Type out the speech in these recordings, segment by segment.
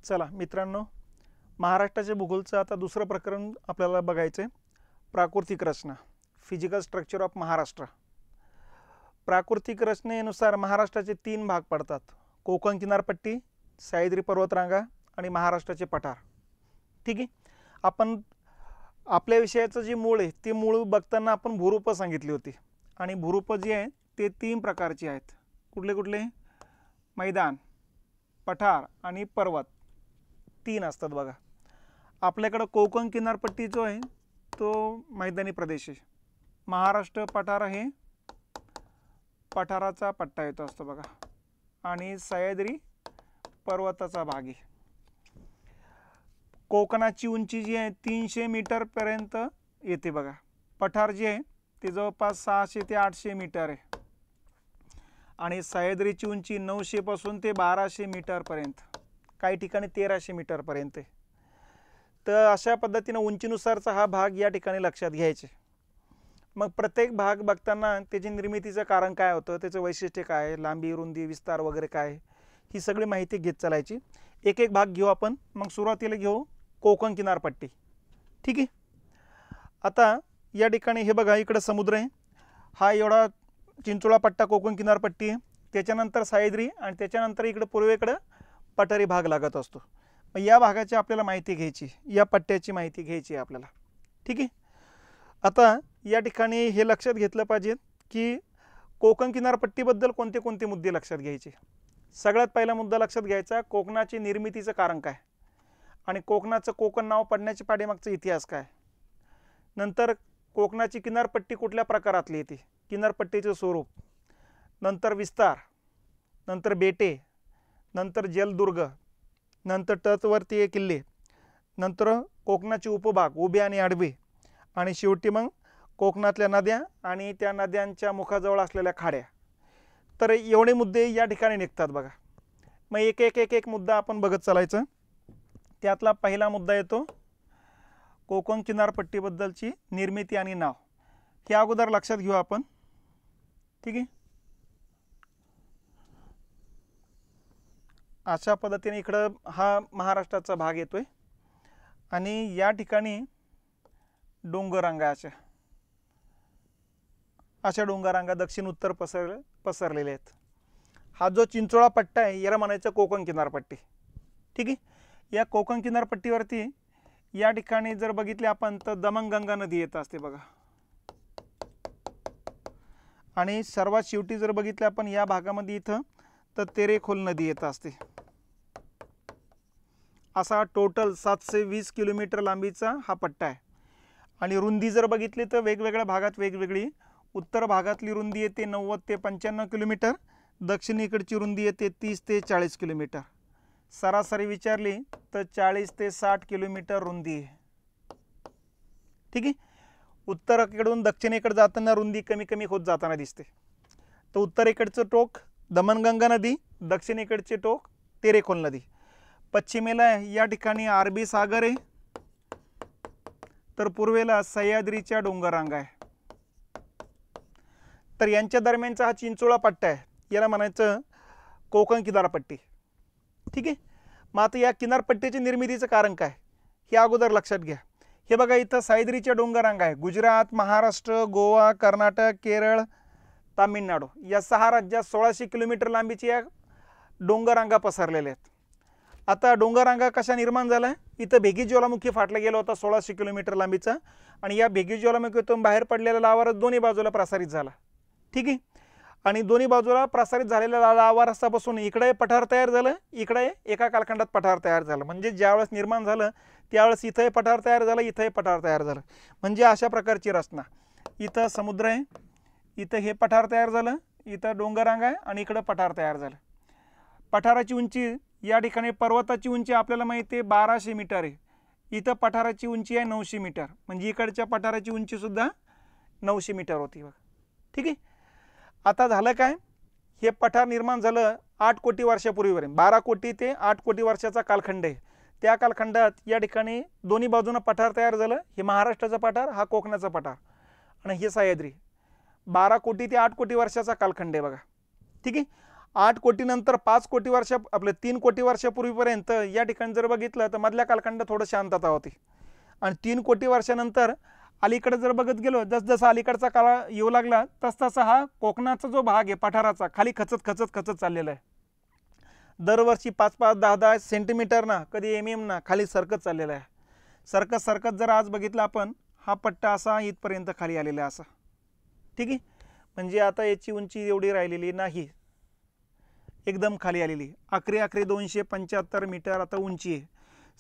चला मित्रांनो, महाराष्ट्राचे भूगोलचं आता दुसरं प्रकरण आपल्याला बघायचं आहे. प्राकृतिक रचना, फिजिकल स्ट्रक्चर ऑफ महाराष्ट्र. प्राकृतिक रचनेनुसार महाराष्ट्राचे 3 भाग पडतात: कोकण किनारपट्टी, सह्याद्री पर्वतरांगा आणि महाराष्ट्राचे पठार. ठीक आहे. आपण आपल्या विषयाचं जे मूळ आहे ते मूळ बघताना आपण भूरूप सांगितली होती, आणि भूरूप जी आहे ते 3 प्रकारची आहेत. कुठले कुठले? मैदान, पठार आणि पर्वत, 3 असतात बघा. आपल्याकडं कोकण किनारपट्टी जो आहे तो मैदानी प्रदेश आहे. महाराष्ट्र पठार आहे, पठाराचा पट्टा येतो असतो बघा, आणि सह्याद्री पर्वताचा भाग आहे. कोकणाची उंची जी आहे 300 मीटरपर्यंत येते बघा. पठार जे आहे ते जवळपास 600 ते 800 मीटर आहे, आणि सह्याद्रीची उंची 900 पासून ते 1200 मीटरपर्यंत, काही ठिकाणी 1300 मीटरपर्यंत आहे. तर अशा पद्धतीने उंचीनुसारचा हा भाग या ठिकाणी लक्षात घ्यायचे. मग प्रत्येक भाग बघताना त्याची निर्मितीचं कारण काय होतं, त्याचं वैशिष्ट्य काय, लांबी, रुंदी, विस्तार वगैरे काय, ही सगळी माहिती घेत चालायची. एक एक भाग घेऊ आपण. मग सुरुवातीला घेऊ कोकण किनारपट्टी. ठीक आहे. आता या ठिकाणी हे बघा, इकडं समुद्र आहे, हा एवढा चिंचोळा पट्टा कोकण किनारपट्टी आहे. त्याच्यानंतर सह्याद्री, आणि त्याच्यानंतर इकडं पूर्वेकडं पठारी भाग लागत असतो. मग या भागाची आपल्याला माहिती घ्यायची, या पट्ट्याची माहिती घ्यायची आपल्याला. ठीक आहे. आता या ठिकाणी हे लक्षात घेतलं पाहिजे की कोकण किनारपट्टीबद्दल कोणते कोणते मुद्दे लक्षात घ्यायचे. सगळ्यात पहिला मुद्दा लक्षात घ्यायचा, कोकणाची निर्मितीचं कारण काय, आणि कोकणाचं कोकण नाव पडण्याच्या पाठीमागचा इतिहास काय. नंतर कोकणाची किनारपट्टी कुठल्या प्रकारातली येते, किनारपट्टीचं स्वरूप, नंतर विस्तार, नंतर बेटे, नंतर जलदुर्ग, नंतर तटवर्तीय किल्ले, नंतर कोकणाचे उपभाग उभे आणि आडवे, आणि शेवटी मग कोकणातल्या नद्या आणि त्या नद्यांच्या मुखाजवळ असलेल्या खाड्या. तर एवढे मुद्दे या ठिकाणी निघतात बघा. मग एक एक एक एक मुद्दा आपण बघत चालायचं. त्यातला पहिला मुद्दा येतो कोकण किनारपट्टीबद्दलची निर्मिती आणि नाव. हे अगोदर लक्षात घेऊ आपण. ठीक आहे. अशा पद्धतीने इकडं हा महाराष्ट्राचा भाग येतोय, आणि या ठिकाणी डोंगररांगा, अशा डोंगररांगा दक्षिण उत्तर पसरलेले आहेत. हा जो चिंचोळा पट्टा आहे याला म्हणायचं कोकण किनारपट्टी. ठीक आहे. या कोकण किनारपट्टीवरती या ठिकाणी जर बघितले आपण तर दमणगंगा नदी येत असते बघा, आणि सर्वात शेवटी जर बघितले आपण या भागामध्ये इथं तर तेरेखोल नदी येत असते. असा टोटल 720 किलोमीटर लांबीचा हा पट्टा आहे. आणि रुंदी जर बघितली तर वेगवेगळ्या भागात वेगवेगळी. उत्तर भागातली रुंदी येते 90 ते 95 किलोमीटर, दक्षिणेकडची रुंदी येते 30 ते 40 किलोमीटर. सरासरी विचारली तर 40 ते 60 किलोमीटर रुंदी आहे. ठीक आहे. उत्तरेकडून दक्षिणेकडे जाताना रुंदी कमी कमी होत जाताना दिसते. तर उत्तरेकडचं टोक दमणगंगा नदी, दक्षिणेकडचे टोक तेरेखोल नदी. पश्चिमेला या ठिकाणी अरबी सागर आहे, तर पूर्वेला सह्याद्रीच्या डोंगररांगा आहे. तर यांच्या दरम्यानचा हा चिंचोळा पट्टा आहे, याला म्हणायचं कोकण किनारपट्टी. ठीक आहे. मग आता या किनारपट्टीच्या निर्मितीचं कारण काय हे अगोदर लक्षात घ्या. हे बघा, इथं सह्याद्रीच्या डोंगररांगा आहे. गुजरात, महाराष्ट्र, गोवा, कर्नाटक, केरळ, तामिळनाडू या 6 राज्यात 1600 किलोमीटर लांबीची या डोंगररांगा पसरलेल्या आहेत. आता डोंगररांगा कशा निर्माण झाल्या, इथं भेगी ज्वालामुखी फाटला गेला होता 1600 किलोमीटर लांबीचा, आणि या भेगी ज्वालामुखीतून बाहेर पडलेला लावा दोन्ही बाजूला प्रसारित झाला. ठीक आहे. आणि दोन्ही बाजूला प्रसारित झालेल्या लावा रसापासून इकडे पठार तयार झालं, इकडे एका कालखंडात पठार तयार झालं. म्हणजे ज्यावेळेस निर्माण झालं त्यावेळेस इथंही पठार तयार झालं, इथंही पठार तयार झालं. म्हणजे अशा प्रकारची रचना. इथं समुद्र आहे, इथं हे पठार तयार झालं, इथं डोंगररांगा आहे, आणि इकडं पठार तयार झालं. पठाराची उंची या ठिकाणी, पर्वताची उंची आपल्याला माहिती आहे 1200 मीटर आहे. इथं पठाराची उंची आहे 900 मीटर, म्हणजे इकडच्या पठाराची उंची सुद्धा 900 मीटर होती बघा. ठीक आहे. आता झालं काय, हे पठार निर्माण झालं 8 कोटी वर्षापूर्वीपर्यंत. 12 कोटी ते 8 कोटी वर्षाचा कालखंड आहे. त्या कालखंडात या ठिकाणी दोन्ही बाजूनं पठार तयार झालं. हे महाराष्ट्राचा पठार, हा कोकणाचा पठार, आणि हे सह्याद्री. 12 कोटी ते 8 कोटी वर्षाचा कालखंड आहे बघा. ठीक आहे. 8 कोटी नंतर 5 कोटी वर्ष आपले 3 कोटी वर्षापूर्वीपर्यंत या ठिकाणी जर बघितलं तर मधल्या कालखंडात थोडं शांतता होती आणि 3 कोटी वर्षानंतर अलीकडे जर बघत गेलो जसजसा अलीकडचा काळ येऊ लागला तसतसा हा कोकणाचा जो भाग आहे पठाराचा खाली खचत चाललेला आहे. दरवर्षी 5-5 10-10 सेंटीमीटर ना कधी mm ना खाली सरकत चाललेला आहे. सरकत जर आज बघितलं आपण हा पट्टा असा इथपर्यंत खाली आलेला आहे असा. ठीक आहे, म्हणजे आता याची उंची एवढी राहिलेली नाही, एकदम खाली आलेली. आखरी 275 मीटर आता उंची आहे.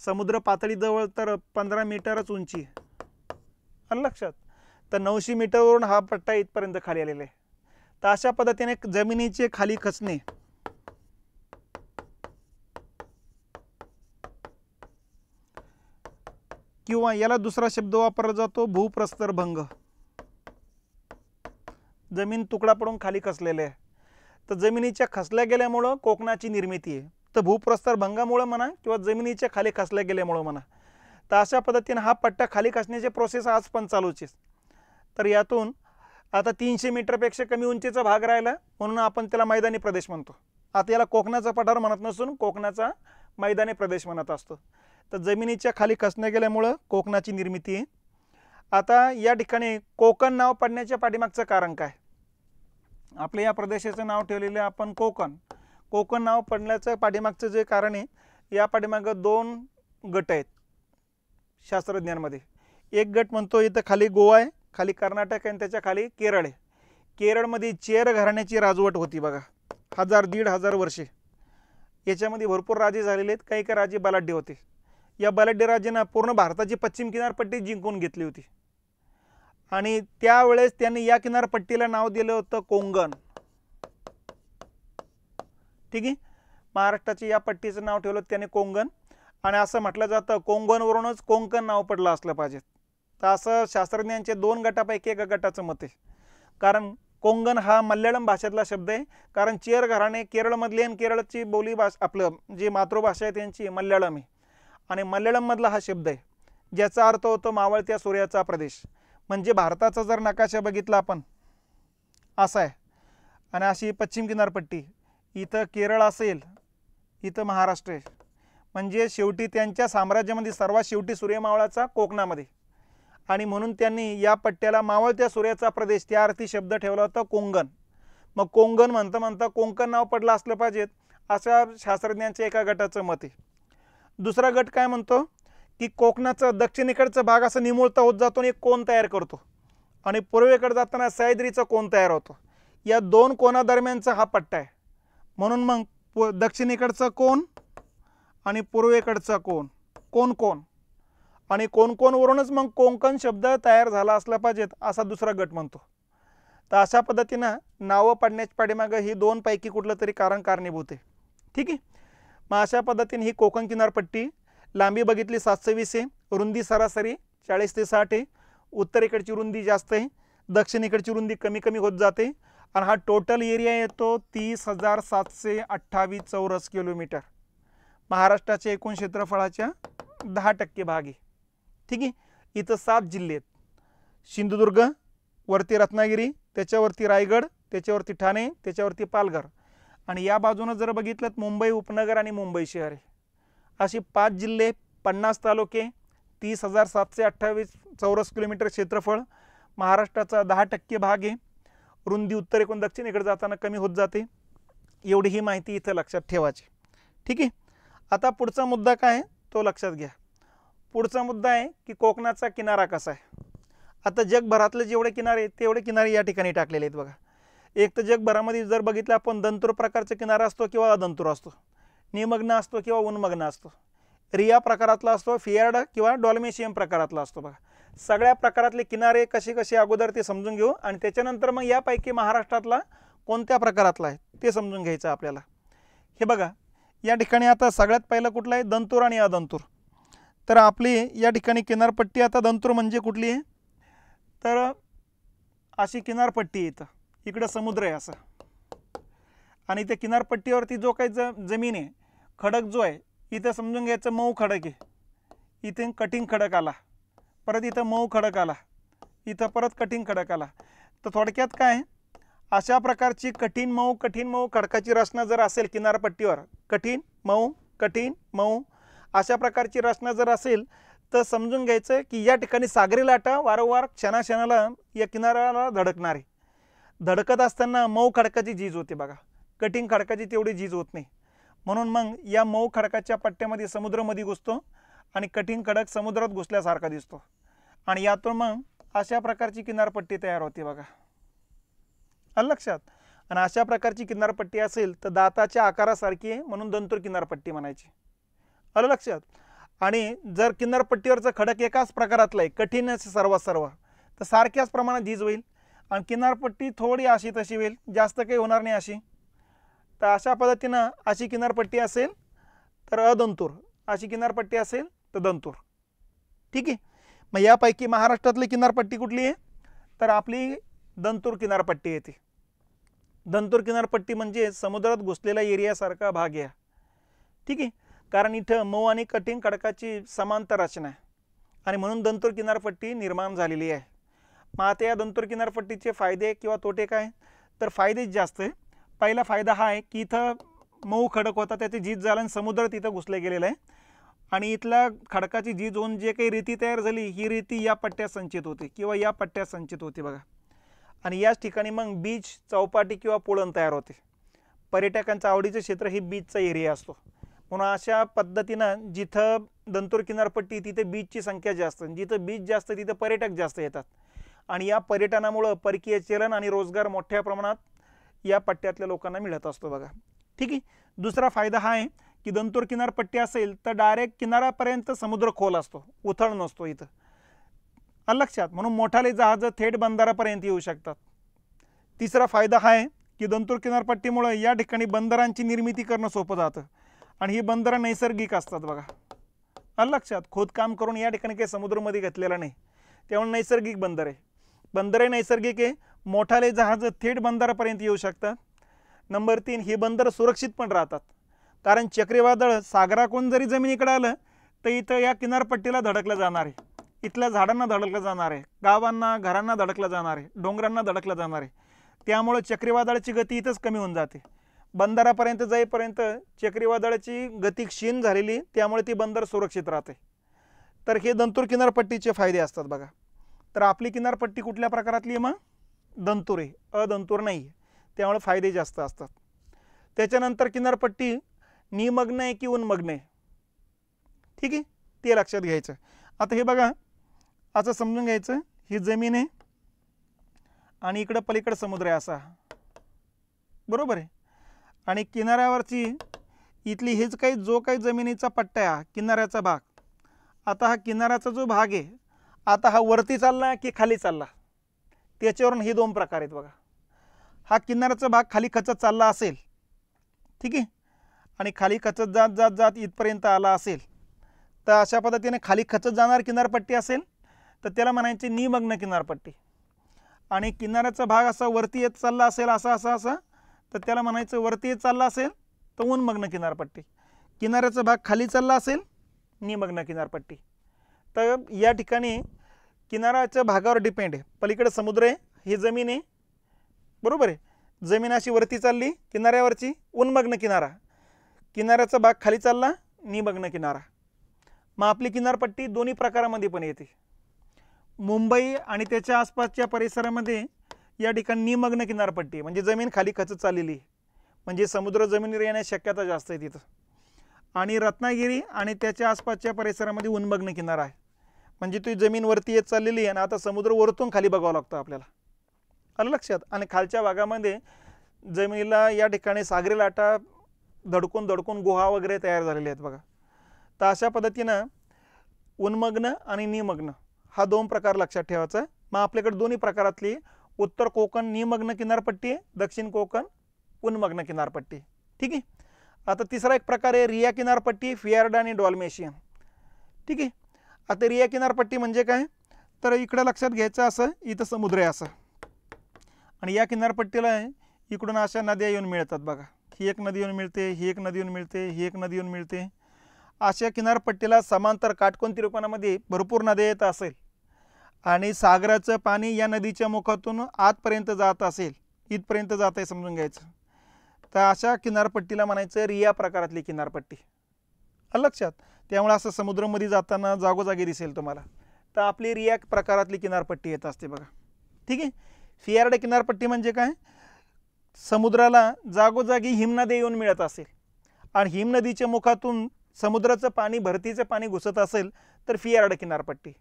समुद्र पातळीजवळ तर 15 मीटरच उंची आहे. आलं लक्षात. तर 900 मीटरवरून हा पट्टा इथपर्यंत खाली आलेला आहे. तर अशा पद्धतीने जमिनीचे खाली खचणे किंवा याला दुसरा शब्द वापरला जातो भूप्रस्तरभंग. जमीन तुकडा पडून खाली खचलेले आहे. तर जमिनीच्या खचल्या गेल्यामुळं कोकणाची निर्मिती आहे. तर भूप्रस्तरभंगामुळे म्हणा किंवा जमिनीच्या खाली खचल्या गेल्यामुळे म्हणा. तर अशा पद्धतीने हा पट्टा खाली खचण्याचे प्रोसेस आज पण चालूच आहे. तर यातून आता 300 मीटरपेक्षा कमी उंचीचा भाग राहिला म्हणून आपण त्याला मैदानी प्रदेश म्हणतो. आता याला कोकणाचा पठार म्हणत नसून कोकणाचा मैदानी प्रदेश म्हणत असतो. तर जमिनीच्या खाली खचण्या गेल्यामुळं कोकणाची निर्मिती आहे. आता या ठिकाणी कोकण नाव पडण्याच्या पाठीमागचं कारण काय? आपल्या या प्रदेशाचं नाव ठेवलेलं आपण कोकण. कोकण नाव पडण्याचं पाठीमागचं जे कारण आहे, या पाठीमागं 2 गट आहेत शास्त्रज्ञांमध्ये. एक गट म्हणतो इथं खाली गोवा आहे, खाली कर्नाटक आहे आणि त्याच्या खाली केरळ आहे. केरळमध्ये चेर घराण्याची राजवट होती बघा, 1000-1500 वर्षे. याच्यामध्ये भरपूर राजे झालेले आहेत. काही राजे बलाढ्य होते. या बलाढ्य राजांना पूर्ण भारताची पश्चिम किनारपट्टी जिंकून घेतली होती आणि त्यावेळेस त्यांनी या किनारपट्टीला नाव दिलं होतं कोंकण. ठीक आहे, महाराष्ट्राची या पट्टीचं नाव ठेवलं त्याने कोंकण आणि असं म्हटलं जातं कोंकणवरूनच कोंकण नाव पडलं असलं पाहिजे. तर असं शास्त्रज्ञांचे 2 गटापैकी एका गटाचं मत आहे. कारण कोंकण हा मल्याळम भाषेतला शब्द आहे. कारण चेर घराणे केरळमधले आणि केरळची बोली भाषा आपलं जी मातृभाषा आहे त्यांची मल्याळम आहे आणि मल्याळममधला हा शब्द आहे ज्याचा अर्थ होतो मावळत्या सूर्याचा प्रदेश. म्हणजे भारताचा जर नकाशा बघितला आपण असा आहे आणि अशी पश्चिम किनारपट्टी, इथं केरळ असेल, इथं महाराष्ट्र आहे. म्हणजे शेवटी त्यांच्या साम्राज्यामध्ये सर्वात शेवटी सूर्य मावळाचा कोकणामध्ये आणि म्हणून त्यांनी या पट्ट्याला मावळत्या सूर्याचा प्रदेश त्या अर्थी शब्द ठेवला होता कोंकण. मग कोंकण म्हणता कोंकण नाव पडलं असलं पाहिजेत अशा शास्त्रज्ञांच्या एका गटाचं मत आहे. दुसरा गट काय म्हणतो की कोकणाचं दक्षिणेकडचा भाग असं निमुळता होत जातो आणि एक कोन तयार करतो आणि पूर्वेकडे जाताना सह्याद्रीचा कोन तयार होतो. या 2 कोनादरम्यानचा हा पट्टा आहे. म्हणून मग दक्षिणेकडचा कोन आणि पूर्वेकडचा कोन आणि कोणवरूनच मग कोंकण शब्द तयार झाला असला पाहिजेत असा दुसरा गट म्हणतो. तर अशा पद्धतीनं नावं पडण्याच्या पाठीमागं ही 2 पैकी कुठलं तरी कारण कारणीभूत आहे. ठीक आहे, मग अशा पद्धतीने ही कोकण किनारपट्टी लांबी बघितली 720 आहे, रुंदी सरासरी 40 ते 60 आहे. उत्तरेकडची रुंदी जास्त आहे, दक्षिणेकडची रुंदी कमी होत जाते आणि हा टोटल एरिया येतो 30,728 चौरस किलोमीटर. महाराष्ट्राच्या एकूण क्षेत्रफळाच्या 10% भाग आहे. ठीक आहे, इथं 7 जिल्हे आहेत. सिंधुदुर्ग, वरती रत्नागिरी, त्याच्यावरती रायगड, त्याच्यावरती ठाणे, त्याच्यावरती पालघर आणि या बाजूनं जर बघितलं मुंबई उपनगर आणि मुंबई शहर आहे. अशी 5 जिल्हे, 50 तालुके, 30,728 चौरस किलोमीटर क्षेत्रफळ. महाराष्ट्राचा 10% भाग आहे. रुंदी उत्तरेकडून दक्षिणेकडे जाताना कमी होत जाते. एवढी ही माहिती इथं लक्षात ठेवायची. ठीक आहे, आता पुढचा मुद्दा काय आहे तो लक्षात घ्या. पुढचा मुद्दा आहे की कोकणाचा किनारा कसा आहे. आता जगभरातले जेवढे किनारे तेवढे किनारे या ठिकाणी टाकलेले आहेत बघा. एक तर जगभरामध्ये जर बघितलं आपण दंतूर प्रकारचा किनारा असतो किंवा अदंतूर असतो, निमग्न असतो किंवा उन्मग्न असतो, रिया प्रकारातला असतो, फियार्ड किंवा डॉल्मेशियम प्रकारातला असतो. बघा सगळ्या प्रकारातले किनारे कसे अगोदर ते समजून घेऊ आणि त्याच्यानंतर मग यापैकी महाराष्ट्रातला कोणत्या प्रकारातला आहे ते समजून घ्यायचं आपल्याला. हे बघा या ठिकाणी आता सगळ्यात पहिलं कुठलं आहे, दंतूर आणि अदंतूर. तर आपली या ठिकाणी किनारपट्टी आता दंतूर म्हणजे कुठली आहे तर अशी किनारपट्टी इथं इकडं समुद्र आहे असं आणि त्या किनारपट्टीवरती जो काही जमीन आहे, खडक जो आहे इथं समजून घ्यायचं मऊ खडक आहे. इथे कटिंग खडक आला, परत इथं मऊ खडक आला, इथं परत कटिंग खडक आला. तर थोडक्यात काय अशा प्रकारची कठीण मऊ खडकाची रचना जर असेल किनारपट्टीवर, कठीण मऊ अशा प्रकारची रचना जर असेल तर समजून घ्यायचं की या ठिकाणी सागरी लाटा वारंवार क्षणाक्षणाला या किनाऱ्याला धडकणार आहे. धडकत असताना मऊ खडकाची झीज होते बघा, कठीण खडकाची तेवढी झीज होत नाही. म्हणून मग या मऊ खडकाच्या पट्ट्यामध्ये समुद्रामध्ये घुसतो आणि कठीण खडक समुद्रात घुसल्यासारखा दिसतो आणि यातून मग अशा प्रकारची किनारपट्टी तयार होते बघा. आलं लक्षात. आणि अशा प्रकारची किनारपट्टी असेल तर दाताच्या आकारासारखी आहे म्हणून दंतूर किनारपट्टी म्हणायची. आलं लक्षात. आणि जर किनारपट्टीवरचा खडक एकाच प्रकारातला आहे, कठीण सर्व तर सारख्याच प्रमाणात झीज होईल आणि किनारपट्टी थोडी अशी तशी होईल, जास्त काही होणार नाही अशी. तर अशा पद्धतीनं अशी किनारपट्टी असेल तर अदंतूर, अशी किनारपट्टी असेल तर दंतूर. ठीक आहे. मग यापैकी महाराष्ट्रातली किनारपट्टी कुठली आहे तर आपली दंतूर किनारपट्टी येते. दंतूर किनारपट्टी म्हणजे समुद्रात घुसलेला एरियासारखा भाग आहे. ठीक आहे. कारण इथं मऊ आणि कठीण खडकाची समांतर रचना आहे आणि म्हणून दंतूर किनारपट्टी निर्माण झालेली आहे. मग आता या दंतूर किनारपट्टीचे फायदे किंवा तोटे काय तर फायदेच जास्त आहे. पहिला फायदा हा आहे की इथं मऊ खडक होता त्याची झीज झालं आणि समुद्र तिथं घुसले गेलेलं आहे आणि इथला खडकाची झीज होऊन जे काही रेती तयार झाली ही रेती या पट्ट्यात संचित होते किंवा या पट्ट्यात संचित होते बघा. आणि याच ठिकाणी मग बीच, चौपाटी किंवा पुळण तयार होते. पर्यटकांचं आवडीचं क्षेत्र हे बीचचा एरिया असतो. म्हणून अशा पद्धतीनं जिथं दंतूर किनारपट्टी तिथे बीचची संख्या जास्त, जिथं बीच जास्त तिथं पर्यटक जास्त येतात आणि या पर्यटनामुळं परकीय चलन आणि रोजगार मोठ्या प्रमाणात या पट्ट्यातल्या लोकांना मिळत असतो बघा. ठीक आहे. दुसरा फायदा हा आहे की दंतूर किनारपट्टी असेल तर डायरेक्ट किनाऱ्यापर्यंत समुद्र खोल असतो, उथळ नसतो इथं. लक्षात. म्हणून मोठाले जहाज थेट बंदरापर्यंत येऊ शकतात. तिसरा फायदा हा आहे की दंतूर किनारपट्टीमुळे या ठिकाणी बंदरांची निर्मिती करणं सोपं जातं आणि ही बंदरं नैसर्गिक असतात बघा. लक्षात. खोदकाम करून या ठिकाणी काही समुद्रामध्ये घेतलेला नाही, त्यामुळे नैसर्गिक बंदर आहे. बंदरे नैसर्गिक आहे. मोठाले जहाज थेट बंदरापर्यंत येऊ शकतात. नंबर 3, ही बंदर सुरक्षित पण राहतात कारण चक्रीवादळ सागराकडून जरी जमिनीकडे आलं तर इथं या किनारपट्टीला धडकलं जाणार आहे, इथल्या झाडांना धडकलं जाणार आहे, गावांना घरांना धडकलं जाणार आहे, डोंगरांना धडकलं जाणार आहे. त्यामुळे चक्रीवादळाची गती इथंच कमी होऊन जाते. बंदरापर्यंत जाईपर्यंत चक्रीवादळाची गती क्षीण झालेली, त्यामुळे ती बंदर सुरक्षित राहते. तर हे दंतूर किनारपट्टीचे फायदे असतात बघा. तर आपली किनारपट्टी कुठल्या प्रकारातली आहे मग दंतूर आहे, अदंतूर नाही आहे, त्यामुळे फायदे जास्त असतात. त्याच्यानंतर किनारपट्टी निमग्न आहे की उन्मग्न आहे. ठीक आहे. ते लक्षात घ्यायचं. आता हे बघा असं समजून घ्यायचं, ही जमीन आहे आणि इकडं पलीकडे समुद्र आहे असा, बरोबर आहे. आणि किनाऱ्यावरची इथली हेच काही जो काही जमिनीचा पट्टा आहे किनाऱ्याचा भाग, आता हा किनाऱ्याचा जो भाग आहे आता हा वरती चालला की खाली चालला त्याच्यावरून हे दोन प्रकार आहेत बघा. हा किनाऱ्याचा भाग खाली खचत चालला असेल, ठीक आहे, आणि खाली खचत जात जात जात इथपर्यंत आला असेल तर अशा पद्धतीने खाली खचत जाणार किनारपट्टी असेल तर त्याला म्हणायचे निमग्न किनारपट्टी. आणि किनाऱ्याचा भाग असा वरती येत चालला असेल असा तर त्याला म्हणायचं वरती येत चालला असेल तर उन्मग्न किनारपट्टी. किनाऱ्याचा भाग खाली चालला असेल निमग्न किनारपट्टी. तर या ठिकाणी किनाऱ्याच्या भागावर डिपेंड आहे. पलीकडे समुद्र आहे, ही जमीन आहे, बरोबर आहे. जमीन अशी वरती चालली किनाऱ्यावरची उन्मग्न किनारा, किनाऱ्याचा भाग खाली चालला निमग्न किनारा. मग आपली किनारपट्टी दोन्ही प्रकारामध्ये पण येते. मुंबई आणि त्याच्या आसपासच्या परिसरामध्ये या ठिकाणी निमग्न किनारपट्टी म्हणजे जमीन खाली खचत चाललेली, म्हणजे समुद्र जमिनीवर येण्याची शक्यता जास्त आहे तिथं. आणि रत्नागिरी आणि त्याच्या आसपासच्या परिसरामध्ये उन्मग्न किनारा आहे, म्हणजे ती जमीन वरती येत चाललेली आहे आणि आता समुद्र वरतून खाली बघावं लागतं आपल्याला. आलं लक्षात. आणि खालच्या भागामध्ये जमिनीला या ठिकाणी सागरी लाटा धडकून गुहा वगैरे तयार झालेले आहेत बघा. तर अशा पद्धतीनं उन्मग्न आणि निमग्न हा दोन प्रकार लक्षात ठेवायचा. मग आपल्याकडे दोन्ही प्रकारातली उत्तर कोकण निमग्न किनारपट्टी आहे, दक्षिण कोकण उन्मग्न किनारपट्टी. ठीक आहे. आता तिसरा एक प्रकार आहे रिया किनारपट्टी, फियार्ड आणि डॉल्मेशियन. ठीक आहे. आता रिया किनारपट्टी म्हणजे काय तर इकडं लक्षात घ्यायचं असं इथं समुद्र आहे असं आणि या किनारपट्टीला इकडून अशा नद्या येऊन मिळतात बघा. ही एक नदी येऊन मिळते, ही एक नदी येऊन मिळते, ही एक नदी येऊन मिळते. अशा किनारपट्टीला समांतर काटकोन त्रिकोणामध्ये भरपूर नद्या येत असेल आणि सागराचं पाणी या नदीच्या मुखातून आतपर्यंत जात असेल इथपर्यंत जात आहे समजून घ्यायचं. तर अशा किनारपट्टीला म्हणायचं रिया प्रकारातली किनारपट्टी. आलं लक्षात. त्यामुळे असं समुद्रामध्ये जाताना जागोजागी दिसेल तुम्हाला. तर आपली रिया प्रकारातली किनारपट्टी येत असते बघा. ठीक आहे. फियार्ड किनारपट्टी म्हणजे काय, समुद्राला जागोजागी हिमनद्या येऊन मिळत असेल आणि हिमनदीच्या मुखातून समुद्राचं पाणी, भरतीचं पाणी घुसत असेल तर फियार्ड किनारपट्टी.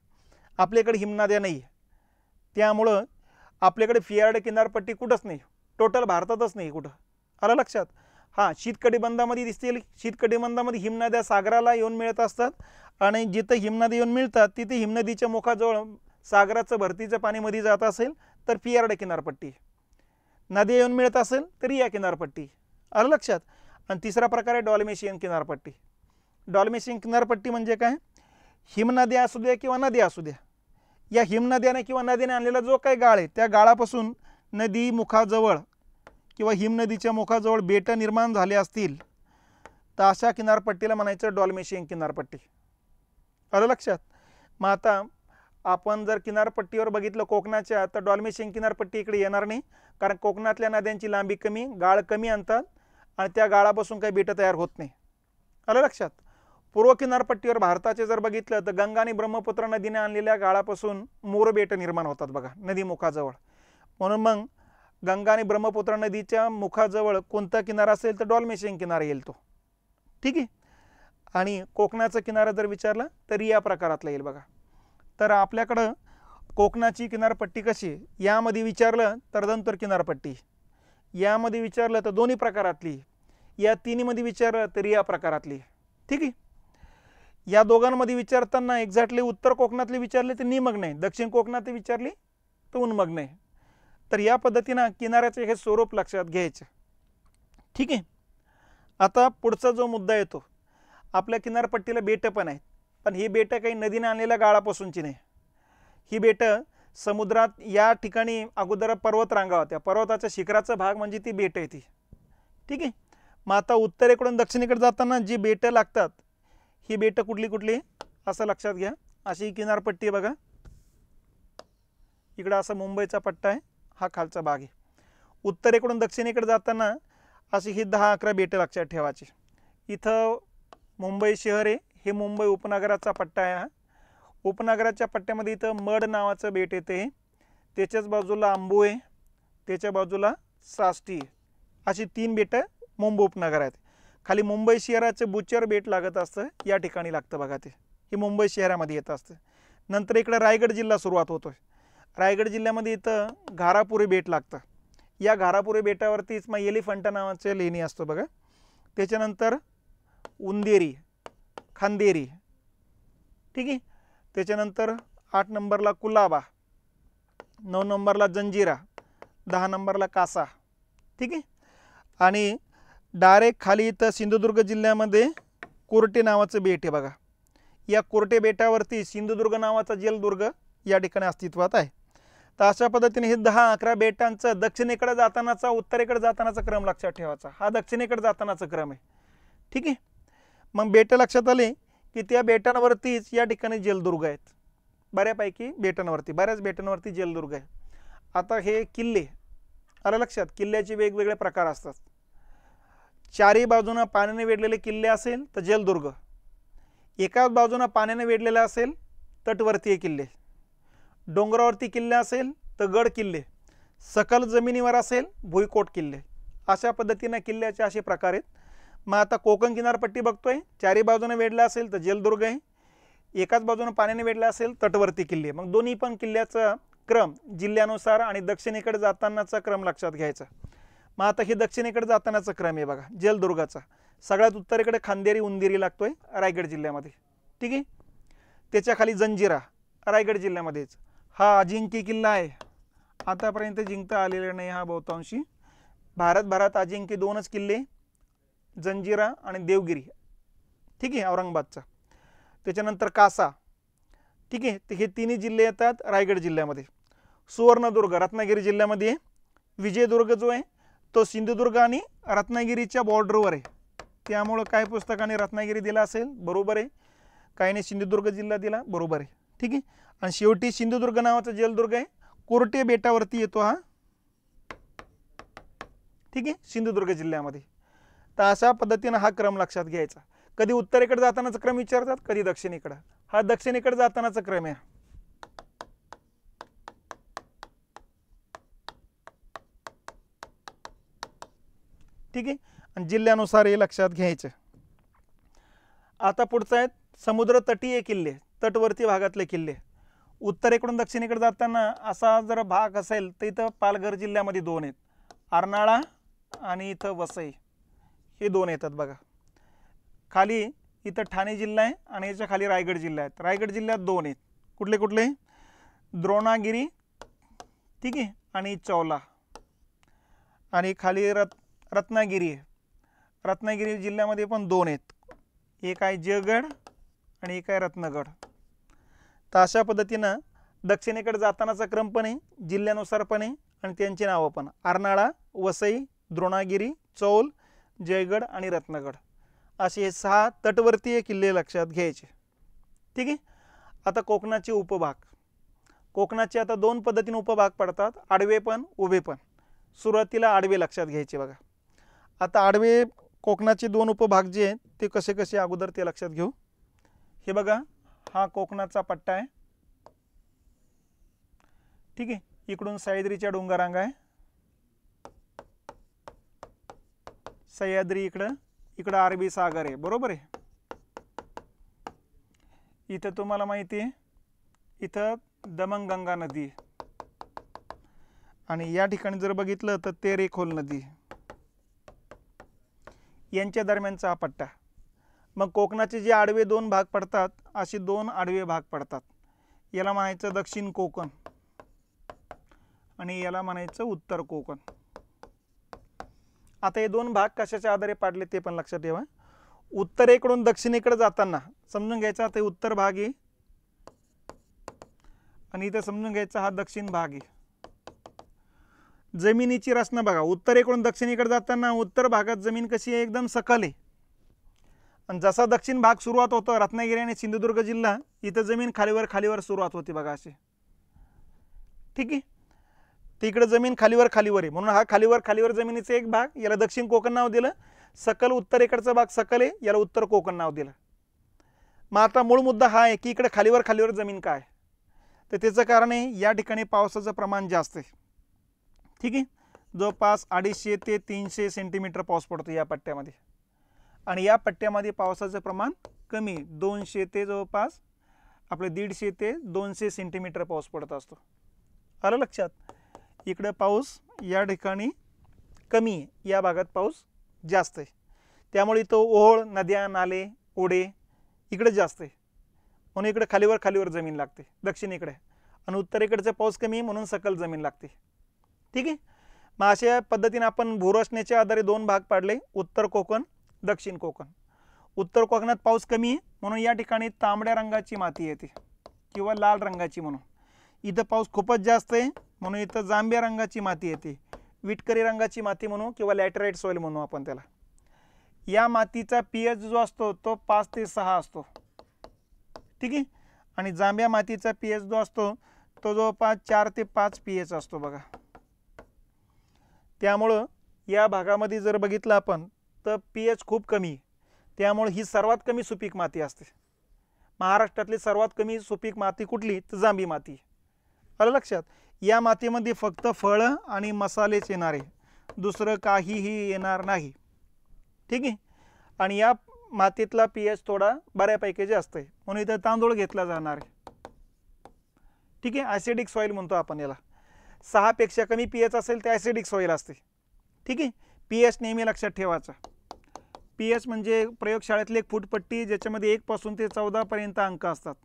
आपल्याकडे हिमनद्या नाही आहे, त्यामुळं आपल्याकडे फियार्ड किनारपट्टी कुठंच नाही, टोटल भारतातच नाही कुठं. आलं लक्षात. हां, शीतकटिबंधामध्ये दिसतील. शीतकटिबंधामध्ये हिमनद्या सागराला येऊन मिळत असतात आणि जिथं हिमनद्या येऊन मिळतात तिथे हिमनदीच्या मुखाजवळ सागराचं भरतीचं पाणी मध्ये जात असेल तर फियार्ड किनारपट्टी. नदी येऊन मिळत असेल तरी या किनारपट्टी. आलं लक्षात. आणि तिसरा प्रकार आहे डॉल्मेशियन किनारपट्टी. डॉल्मेशियन किनारपट्टी म्हणजे काय, हिमनद्या असू द्या किंवा नद्या असू द्या, या हिमनद्याने किंवा नदीने आणलेला जो काही गाळ आहे त्या गाळापासून नदी मुखाजवळ किंवा हिमनदीच्या मुखाजवळ बेटं निर्माण झाले असतील तर अशा किनारपट्टीला म्हणायचं डॉल्मेशियन किनारपट्टी. आलं लक्षात. मग आता आपण जर किनारपट्टीवर बघितलं कोकणाच्या, तर डॉल्मेशियन किनारपट्टी इकडे येणार नाही, कारण कोकणातल्या नद्यांची लांबी कमी, गाळ कमी आणतात आणि त्या गाळापासून काही बेटं तयार होत नाही. आलं लक्षात. पूर्व किनारपट्टीवर भारताचे जर बघितलं तर गंगा आणि ब्रह्मपुत्र नदीने आणलेल्या गाळापासून मोर बेटं निर्माण होतात बघा नदी मुखाजवळ. म्हणून मग गंगा आणि ब्रह्मपुत्र नदीच्या मुखाजवळ कोणता किनारा असेल तर डॉल्मेशियन किनारा येईल तो. ठीक आहे. आणि कोकणाचा किनारा जर विचारला तर या प्रकारातला येईल बघा. तर आपल्याकडं कोकणाची किनारपट्टी कशी आहे, यामध्ये विचारलं तर दंतर किनारपट्टी, यामध्ये विचारलं तर दोन्ही प्रकारातली, या तिन्हीमध्ये विचारलं तर या प्रकारातली. ठीक आहे. या दोघांमध्ये विचारताना एक्झॅक्टली उत्तर कोकणातले विचारले तर निमग्न आहे, दक्षिण कोकणात विचारले तर उन्मग्न आहे. तर या पद्धतीनं किनाऱ्याचे हे स्वरूप लक्षात घ्यायचं. ठीक आहे. आता पुढचा जो मुद्दा येतो, आपल्या किनारपट्टीला बेटं पण आहेत, पण ही बेटं काही नदीने आणलेल्या गाळापासूनची नाही. ही बेटं समुद्रात या ठिकाणी अगोदर पर्वतरांगा होत्या, पर्वताच्या शिखराचा भाग म्हणजे ती बेटं आहे ती. ठीक आहे. मग आता उत्तरेकडून दक्षिणेकडे जाताना जी बेटं लागतात, ही बेटं कुठली कुठली असं लक्षात घ्या. अशी किनारपट्टी आहे बघा. इकडं असा मुंबईचा पट्टा आहे, हा खालचा भाग आहे. उत्तरेकडून दक्षिणेकडे जाताना अशी ही 10-11 बेटं लक्षात ठेवायची. इथं मुंबई शहर आहे, हे मुंबई उपनगराचा पट्टा आहे. हा उपनगराच्या पट्ट्यामध्ये इथं मड नावाचं बेट येते, त्याच्याच बाजूला आंबू आहे, त्याच्या बाजूला साष्टी आहे. अशी 3 बेटं मुंबई उपनगर आहेत. खाली मुंबई शहराचं बुचर बेट लागत असतं, या ठिकाणी लागतं बघा ते, हे मुंबई शहरामध्ये येत असतं. नंतर इकडं रायगड जिल्हा सुरुवात होतो. रायगड जिल्ह्यामध्ये इथं घारापुरी बेट लागतं. या घारापुरी बेटावरतीच मग एलिफंटा नावाचं लेणी असतो बघा. त्याच्यानंतर उंदेरी, खांदेरी. ठीक आहे. त्याच्यानंतर 8 नंबरला कुलाबा, 9 नंबरला जंजिरा, 10 नंबरला कासा. ठीक आहे. आणि डायरेक्ट खाली इथं सिंधुदुर्ग जिल्ह्यामध्ये कोरटे नावाचं बेट आहे बघा. या कोरटे बेटावरती सिंधुदुर्ग नावाचा जलदुर्ग या ठिकाणी अस्तित्वात आहे. तर अशा पद्धतीने हे 10-11 बेटांचा दक्षिणेकडे जातानाचा, उत्तरेकडे जातानाचा क्रम लक्षात ठेवायचा. हा दक्षिणेकडे जातानाचा क्रम आहे. ठीक आहे. मग बेटं लक्षात आले की त्या बेटांवरतीच या ठिकाणी जलदुर्ग आहेत. बऱ्यापैकी बेटांवरती, बऱ्याच बेटांवरती जलदुर्ग आहे. आता हे किल्ले, आलं लक्षात. किल्ल्याचे वेगवेगळे प्रकार असतात. चारही बाजूनं पाण्याने वेढलेले किल्ले असेल तर जलदुर्ग, एकाच बाजूनं पाण्याने वेढलेले असेल तटवर्तीय किल्ले, डोंगरावरती किल्ले असेल तर गड किल्ले, सकल जमिनीवर असेल भुईकोट किल्ले. अशा पद्धतीने किल्ल्याचे असे प्रकार आहेत. मग आता कोकण किनारपट्टी बघतोय, चारही बाजूने वेढला असेल तर जलदुर्ग आहे, एकाच बाजूने पाण्याने वेढला असेल तटवर्ती किल्ले. मग दोन्ही पण किल्ल्याचा क्रम जिल्ह्यानुसार आणि दक्षिणेकडे जातानाचा क्रम लक्षात घ्यायचा. मग आता हे दक्षिणेकडे जातानाचा क्रम आहे बघा जलदुर्गाचा. सगळ्यात उत्तरेकडे खांदेरी उंदेरी लागतोय रायगड जिल्ह्यामध्ये. ठीक आहे. त्याच्या खाली जंजिरा रायगड जिल्ह्यामध्येच. हा अजिंक्य किल्ला आहे, आतापर्यंत जिंकता आलेला नाही हा बहुतांशी. भारतभरात अजिंक्य 2च किल्ले, जंजिरा आणि देवगिरी. ठीक आहे, औरंगाबादचा. त्याच्यानंतर कासा. ठीक आहे. ते हे तिन्ही जिल्हे येतात रायगड जिल्ह्यामध्ये. सुवर्णदुर्ग रत्नागिरी जिल्ह्यामध्ये. विजयदुर्ग जो आहे तो सिंधुदुर्ग आणि रत्नागिरीच्या बॉर्डरवर आहे, त्यामुळं काही पुस्तकाने रत्नागिरी दिला असेल, बरोबर आहे. काहीने सिंधुदुर्ग जिल्हा दिला, बरोबर आहे. ठीक आहे. आणि शेवटी सिंधुदुर्ग नावाचा जलदुर्ग आहे, कोरटे बेटावरती येतो हा. ठीक आहे, सिंधुदुर्ग जिल्ह्यामध्ये. तर अशा पद्धतीनं हा क्रम लक्षात घ्यायचा. कधी उत्तरेकडे जातानाचा क्रम विचारतात, कधी दक्षिणेकडे. हा दक्षिणेकडे जातानाचा क्रम आहे. ठीक आहे, आणि जिल्ह्यानुसार हे लक्षात घ्यायचं. आता पुढचं आहे समुद्र तटीय किल्ले, तटवर्ती भागातले किल्ले. उत्तरेकडून दक्षिणेकडे जाताना असा जर भाग असेल तर इथं पालघर जिल्ह्यामध्ये 2 आहेत, अर्नाळा आणि इथं वसई, हे 2 येतात बघा. खाली इथं ठाणे जिल्हा आहे आणि याच्या खाली रायगड जिल्हा आहे. रायगड जिल्ह्यात 2 आहेत. कुठले कुठले? द्रोणागिरी, ठीक आहे, आणि चौला. आणि खाली रत्नागिरी आहे. रत्नागिरी जिल्ह्यामध्ये पण 2 आहेत, एक आहे जयगड आणि एक आहे रत्नगड. तर अशा पद्धतीनं दक्षिणेकडे जातानाचा क्रम पण आहे, जिल्ह्यानुसार पण आहे आणि त्यांची नावं पण. अर्नाळा, वसई, द्रोणागिरी, चौल, जयगड आणि रत्नगड असे हे 6 तटवर्तीय किल्ले लक्षात घ्यायचे. ठीक आहे. आता कोकणाचे उपभाग. कोकणाचे आता 2 पद्धतीने उपभाग पडतात, आडवे पण उभे पण. सुरुवातीला आडवे लक्षात घ्यायचे बघा. आता आडवे कोकणाचे 2 उपभाग जे आहेत ते कसे कसे अगोदर ते लक्षात घेऊ. हे बघा, हा कोकणाचा पट्टा आहे. ठीक आहे, इकडून सह्याद्रीच्या डोंगररांगा आहे. सह्याद्री इकडं, इकडं अरबी सागर आहे, बरोबर आहे. इथं तुम्हाला माहिती आहे इथं दमणगंगा नदी आणि या ठिकाणी जर बघितलं तर तेरेखोल नदी, यांच्या दरम्यानचा हा पट्टा. मग कोकणाचे जे आडवे 2 भाग पडतात असे 2 आडवे भाग पडतात. याला म्हणायचं दक्षिण कोकण आणि याला म्हणायचं उत्तर कोकण. आता हे 2 भाग कशाच्या आधारे पाडले ते पण लक्षात ठेवा. उत्तरेकडून दक्षिणेकडे जाताना समजून घ्यायचा ते उत्तर भाग आहे आणि इथे समजून घ्यायचा हा दक्षिण भाग आहे. जमिनीची रचना बघा, उत्तरेकडून दक्षिणेकडे जाताना उत्तर भागात जमीन कशी आहे, एकदम सखल आहे. आणि जसा दक्षिण भाग सुरुवात होतो रत्नागिरी आणि सिंधुदुर्ग जिल्हा, इथं जमीन खालीवर सुरुवात होती बघा असे. ठीक आहे, तिकडे जमीन खालीवर आहे म्हणून हा खालीवर जमिनीचा एक भाग, याला दक्षिण कोकण नाव दिलं. सकल उत्तरेकडचा भाग सकल आहे, याला उत्तर कोकण नाव दिलं. मग आता मूळ मुद्दा हा आहे की इकडे खालीवर जमीन काय, तर त्याचं कारण आहे या ठिकाणी पावसाचं प्रमाण जास्त आहे. ठीक आहे, जवळपास 250 ते 300 सेंटीमीटर पाऊस पडतो या पट्ट्यामध्ये. आणि या पट्ट्यामध्ये पावसाचं प्रमाण कमी, 200 ते जवळपास आपले 150 ते 200 सेंटीमीटर पाऊस पडत असतो. आलं लक्षात. इकडे पाऊस या ठिकाणी कमी आहे, या भागात पाऊस जास्त आहे. त्यामुळे इथं ओहोळ, नद्या, नाले, ओढे इकडे जास्त आहे म्हणून इकडे खालीवर जमीन लागते दक्षिणेकडे. आणि उत्तरेकडचा पाऊस कमी म्हणून सकल जमीन लागते. ठीक आहे. मग अशा पद्धतीने आपण भूरचनेच्या आधारे 2 भाग पाडले, उत्तर कोकण, दक्षिण कोकण. उत्तर कोकणात पाऊस कमी आहे म्हणून या ठिकाणी तांबड्या रंगाची माती येते किंवा लाल रंगाची म्हणून. इथं पाऊस खूपच जास्त आहे म्हणून इथं जांभ्या रंगाची माती येते, विटकरी रंगाची माती म्हणू किंवा लॅटराइट सॉइल म्हणू आपण त्याला. या मातीचा pH जो असतो तो 5 ते 6 असतो. ठीक आहे. आणि जांभ्या मातीचा pH जो असतो तो जवळपास 4 ते 5 pH असतो बघा. त्यामुळं या भागामध्ये जर बघितलं आपण तर pH खूप कमी आहे. त्यामुळे ही सर्वात कमी सुपीक माती असते. महाराष्ट्रातली सर्वात कमी सुपीक माती कुठली, तर जांभी माती. आलं लक्षात. या मातीमध्ये फक्त फळं आणि मसालेच येणार आहे, दुसरं काहीही येणार नाही. ठीक आहे. आणि या मातीतला pH थोडा बऱ्यापैकी जास्त आहे म्हणून इथं तांदूळ घेतला जाणार आहे. ठीक आहे, ॲसिडिक सॉइल म्हणतो आपण याला. 6 पेक्षा कमी pH असेल ते ॲसिडिक सॉइल असते. ठीक आहे. pH नेहमी लक्षात ठेवायचा. pH म्हणजे प्रयोगशाळेतली एक फूटपट्टी ज्याच्यामध्ये 1 पासून ते 14 पर्यंत अंक असतात.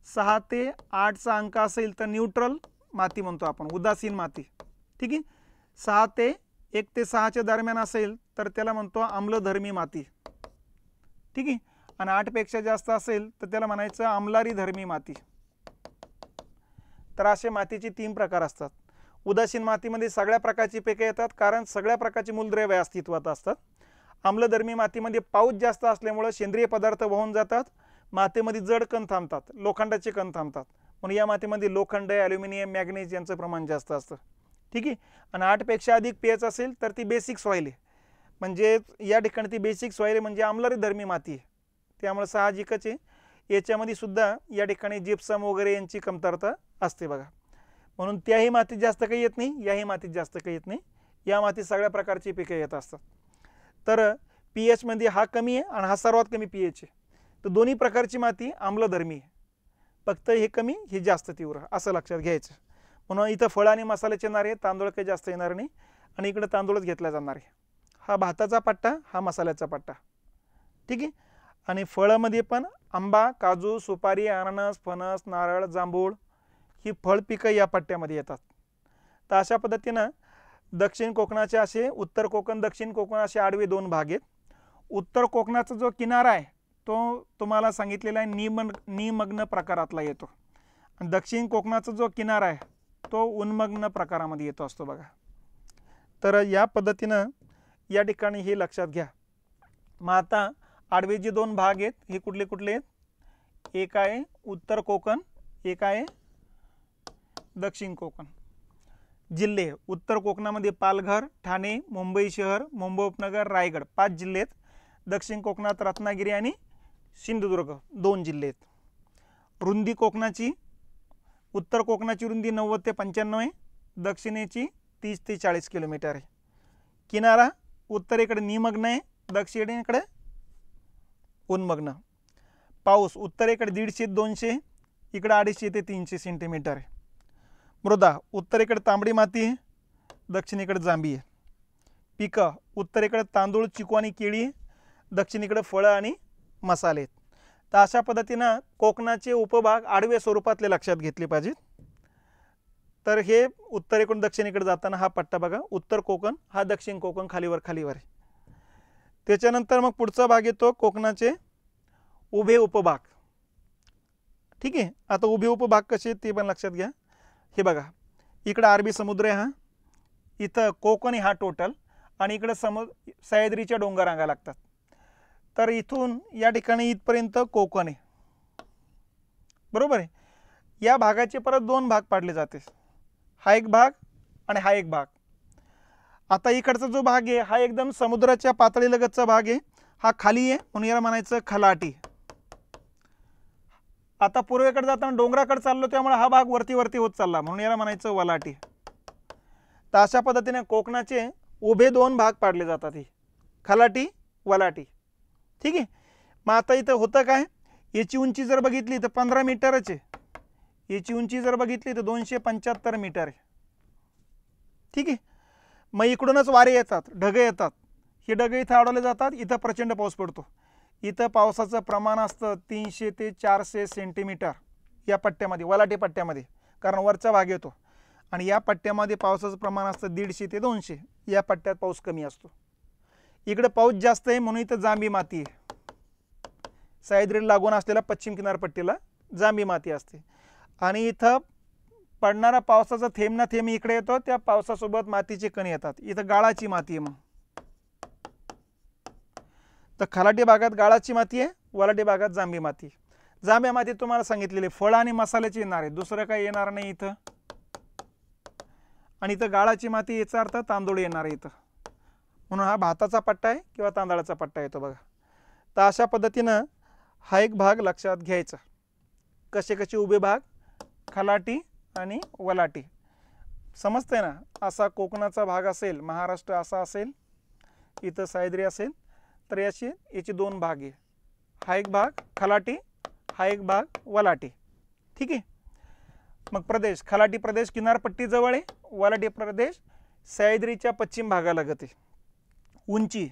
6 ते 8चा अंक असेल तर न्यूट्रल माती म्हणतो आपण, उदासीन माती. ठीक आहे. 6 ते 1 ते 6च्या दरम्यान असेल तर त्याला म्हणतो आम्लधर्मी माती. ठीक आहे. आणि 8 पेक्षा जास्त असेल तर त्याला म्हणायचं आम्लारी धर्मी माती. तर असे मातीचे 3 प्रकार असतात. उदासीन मातीमध्ये सगळ्या प्रकारची पिके येतात कारण सगळ्या प्रकारची मूलद्रव्ये अस्तित्वात असतात. आम्लधर्मी मातीमध्ये पाऊस जास्त असल्यामुळे सेंद्रिय पदार्थ वाहून जातात, मातीमध्ये जड कण थांबतात, लोखंडाचे कण थांबतात म्हणून या मातीमध्ये लोखंड, ॲल्युमिनियम, मॅग्नेज यांचं प्रमाण जास्त असतं. ठीक आहे। आणि 8 पेक्षा अधिक pH असेल तर ती बेसिक सॉइल आहे, म्हणजे या ठिकाणी ती बेसिक सॉइल आहे म्हणजे आम्लधर्मी माती आहे। त्यामुळे साहजिकच आहे याच्यामध्ये सुद्धा या ठिकाणी जिप्सम वगैरे यांची कमतरता असते बघा। म्हणून त्याही मातीत जास्त काही येत नाही, याही मातीत जास्त काही येत नाही, या मातीत सगळ्या प्रकारची पिके येत असतात। तर pH मध्ये हा कमी आहे आणि हा सर्वात कमी pH आहे, तर दोन्ही प्रकारची माती आम्लधर्मी आहे, फक्त हे कमी हे जास्त तीव्र असं लक्षात घ्यायचं। म्हणून इथं फळ आणि मसाल्याचे येणार आहे, तांदूळ काही जास्त येणार नाही आणि इकडे तांदूळच घेतला जाणार आहे। हा भाताचा पट्टा, हा मसाल्याचा पट्टा, ठीक आहे। आणि फळामध्ये पण आंबा, काजू, सुपारी, अननस, फणस, नारळ, जांभूळ ही फळ पिकं या पट्ट्यामध्ये येतात। तर अशा पद्धतीनं दक्षिण कोकणाचे असे उत्तर कोकण दक्षिण कोकण असे आडवे दोन भाग आहेत। उत्तर कोकणाचा जो किनारा आहे तो तुम्हाला सांगितलेला आहे निमग्न प्रकारातला येतो, आणि दक्षिण कोकणाचा जो किनारा आहे तो उन्मग्न प्रकारामध्ये येतो असतो बघा। तर या पद्धतीनं या ठिकाणी हे लक्षात घ्या। मग आता आडवे जे दोन भाग आहेत हे कुठले कुठले आहेत, एक आहे उत्तर कोकण, एक आहे दक्षिण कोकण। जिल्हे उत्तर कोकणामध्ये पालघर, ठाणे, मुंबई शहर, मुंबई उपनगर, रायगड 5 जिल्हे आहेत। दक्षिण कोकणात रत्नागिरी आणि सिंधुदुर्ग 2 जिल्हे आहेत। रुंदी कोकणाची उत्तर कोकणाची रुंदी 90 ते 95 आहे, दक्षिणेची 30 ते 40 किलोमीटर आहे। किनारा उत्तरेकडे निमग्न आहे, दक्षिणेकडे उन्मग्न। पाऊस उत्तरेकडे 150 ते 200, इकडे 250 ते 300 सेंटीमीटर आहे। मृदा उत्तरेकडे तांबडी माती आहे, दक्षिणेकडे जांभी आहे। पिकं उत्तरेकडे तांदूळ, चिकू आणि केळी, दक्षिणेकडे फळं आणि मसाले आहेत। तर अशा पद्धतीनं कोकणाचे उपभाग आडव्या स्वरूपातले लक्षात घेतले पाहिजेत। तर हे उत्तरेकडून दक्षिणेकडे जाताना हा पट्टा बघा, उत्तर कोकण हा दक्षिण कोकण खालीवर खालीवर आहे। त्याच्यानंतर मग पुढचा भाग येतो कोकणाचे उभे उपभाग, ठीक आहे। आता उभे उपभाग कसे ते पण लक्षात घ्या। हे बघा, इकडे अरबी समुद्र आहे, हा इथं कोकण हा टोटल, आणि इकडे सह्याद्रीच्या डोंगर रांगा लागतात। तर इथून या ठिकाणी इथपर्यंत कोकण आहे, बरोबर आहे। या भागाचे परत दोन भाग पाडले जाते, हा एक भाग आणि हा एक भाग। आता इकडचा जो भाग आहे हा एकदम समुद्राच्या पातळीलगतचा भाग आहे, हा खाली आहे म्हणून याला म्हणायचं खलाटी। आता पूर्वेकडे जाताना डोंगराकडे चाललो त्यामुळे हा भाग वरती वरती होत चालला म्हणून याला म्हणायचं वलाटी। तर अशा पद्धतीने कोकणाचे उभे दोन भाग पाडले जातात, ही खलाटी वलाटी, ठीक आहे। मग आता इथं होतं काय, याची उंची जर बघितली तर 15 मीटरच आहे, याची उंची जर बघितली तर 275 मीटर आहे, ठीक आहे। मग इकडूनच वारे येतात, ढगे येतात, हे ढगे इथं अडवले जातात, इथं प्रचंड पाऊस पडतो। इथं पावसाचं प्रमाण असतं 300 ते 400 सेंटीमीटर या पट्ट्यामध्ये, वलाटी पट्ट्यामध्ये, कारण वरचा भाग येतो, आणि या पट्ट्यामध्ये पावसाचं प्रमाण असतं 150 ते 200, या पट्ट्यात पाऊस कमी असतो। इकडे पाऊस जास्त आहे म्हणून इथं जांभी माती आहे, सह्याद्रीला लागून असलेल्या पश्चिम किनारपट्टीला जांभी माती असते, आणि इथं पडणारा पावसाचा थेंब ना थेंब इकडे येतो, त्या पावसासोबत मातीचे कण येतात, इथं गाळाची माती आहे। मग तर खलाटी भागात गाळाची माती आहे, वलाटी भागात जांभी माती। जांभ्या मातीत तुम्हाला सांगितलेले फळ आणि मसाल्याचे येणार आहे, दुसरं काही येणार नाही इथं। आणि इथं गाळाची माती याचा अर्थ तांदूळ येणार आहे इथं, म्हणून हा भाताचा पट्टा आहे किंवा तांदळाचा पट्टा येतो बघा। तर अशा पद्धतीनं हा एक भाग लक्षात घ्यायचा। कसे कसे उभे भाग, खलाटी आणि वलाटी, समजते ना। असा कोकणाचा भाग असेल, महाराष्ट्र असा असेल, इथं सह्याद्री असेल, तर याचे दोन भाग आहे, हा एक भाग खलाटी, हा एक भाग वलाटी, ठीक आहे। मग प्रदेश, खलाटी प्रदेश किनारपट्टी जवळ आहे, वलाटी प्रदेश सह्याद्रीच्या पश्चिम भागालगत आहे। उंची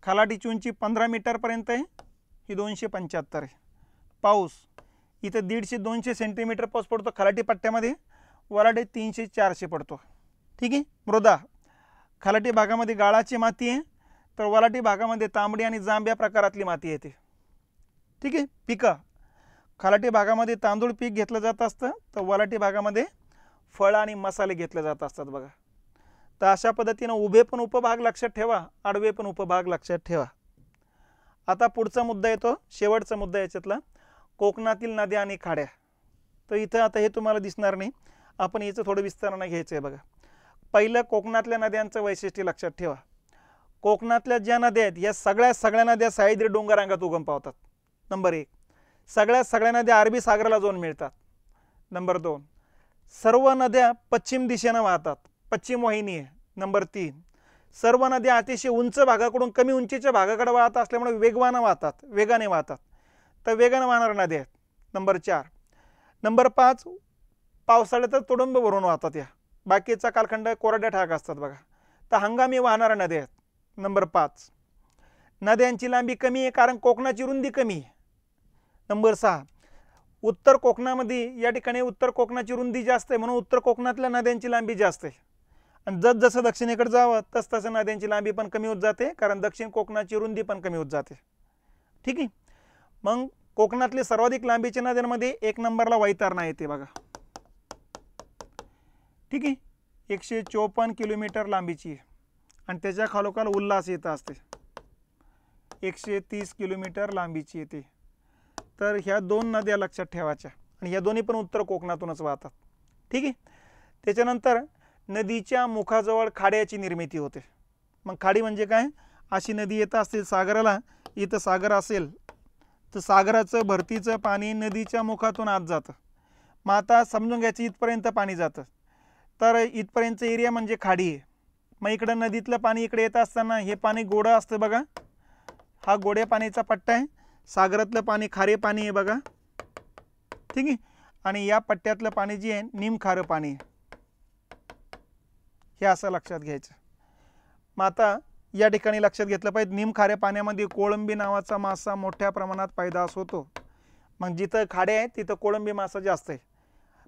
खलाटीची उंची 15 मीटरपर्यंत आहे, ही 275 आहे। पाऊस इथं 150 ते 200 सेंटीमीटर पाऊस पडतो खलाटी पट्ट्यामध्ये, वलाटीत 300 ते 400 पडतो, ठीक आहे। मृदा खलाटी भागामध्ये गाळाची माती आहे, तर वलाटी भागामध्ये तांबडी आणि जांभ्या प्रकारातली माती येते, ठीक आहे। पिकं खलाटी भागामध्ये तांदूळ पीक घेतलं जात असतं, तर वलाटी भागामध्ये फळ आणि मसाले घेतले जात असतात बघा। तर अशा पद्धतीने उभे पण उपभाग लक्षात ठेवा, आडवे पण उपभाग लक्षात ठेवा। आता पुढचा मुद्दा येतो, शेवटचा मुद्दा याच्यातला, कोकणातील नद्या आणि खाड्या। तर इथं आता हे तुम्हाला दिसणार नाही, आपण याचं थोडं विस्ताराने घ्यायचं आहे बघा। पहिलं कोकणातल्या नद्यांचं वैशिष्ट्य लक्षात ठेवा. कोकणातल्या ज्या नद्या आहेत या सगळ्या नद्या सह्याद्री डोंगररांगात उगम पावतात. नंबर 1. सगळ्या नद्या अरबी सागराला जाऊन मिळतात. नंबर 2. सर्व नद्या पश्चिम दिशेने वाहतात, पश्चिम वाहिनी आहे. नंबर 3. सर्व नद्या अतिशय उंच भागाकडून कमी उंचीच्या भागाकडे वाहत असल्यामुळे वेगवान वाहतात, वेगाने वाहतात, तर वेगाने वाहणाऱ्या नद्या आहेत. नंबर 4. नंबर 5. पावसाळ्यात तुडुंब भरून वाहतात, या बाकीचा कालखंड कोरड्या ठाक असतात बघा, तर हंगामी वाहणाऱ्या नद्या आहेत. नंबर 5. नद्यांची लांबी कमी आहे कारण कोकणाची रुंदी कमी आहे. नंबर 6. उत्तर कोकणामध्ये या ठिकाणी उत्तर कोकणाची रुंदी जास्त आहे म्हणून उत्तर कोकणातल्या नद्यांची लांबी जास्त आहे. आणि जसं दक्षिणेकडे जावं तसं नद्यांची लांबी पण कमी होत जाते कारण दक्षिण कोकणाची रुंदी पण कमी होत जाते. ठीक आहे. मग कोकणातले सर्वाधिक लांबीच्या नद्यांमध्ये 1 नंबरला वैतरणा येते बघा. ठीक आहे. 154 किलोमीटर लांबीची आहे आणि त्याच्या खालोखाल उल्हास येत असते 130 किलोमीटर लांबीची येते. तर ह्या 2 नद्या लक्षात ठेवायच्या आणि ह्या दोन्ही पण उत्तर कोकणातूनच वाहतात. ठीक आहे. त्याच्यानंतर नदीच्या मुखाजवळ खाड्याची निर्मिती होते. मग खाडी म्हणजे काय? अशी नदी येत असते सागराला, इथं सागर असेल तर सागराचं भरतीचं पाणी नदीच्या मुखातून आत जातं. मग आता समजून घ्यायचं इथपर्यंत पाणी जातं, तर इथपर्यंतचं एरिया म्हणजे खाडी आहे. मग इकडं नदीतलं पाणी इकडे येत असताना हे पाणी गोडं असतं बघा, हा गोड्या पाणीचा पट्टा आहे. सागरातलं पाणी खारे पाणी आहे बघा. ठीक आहे. आणि या पट्ट्यातलं पाणी जे आहे निमखारं पाणी आहे, हे असं लक्षात घ्यायचं. मग आता या ठिकाणी लक्षात घेतलं पाहिजे निमखाऱ्या पाण्यामध्ये कोळंबी नावाचा मासा मोठ्या प्रमाणात पैदास होतो. मग जिथं खाड्या आहेत तिथं कोळंबी मासा जास्त आहे.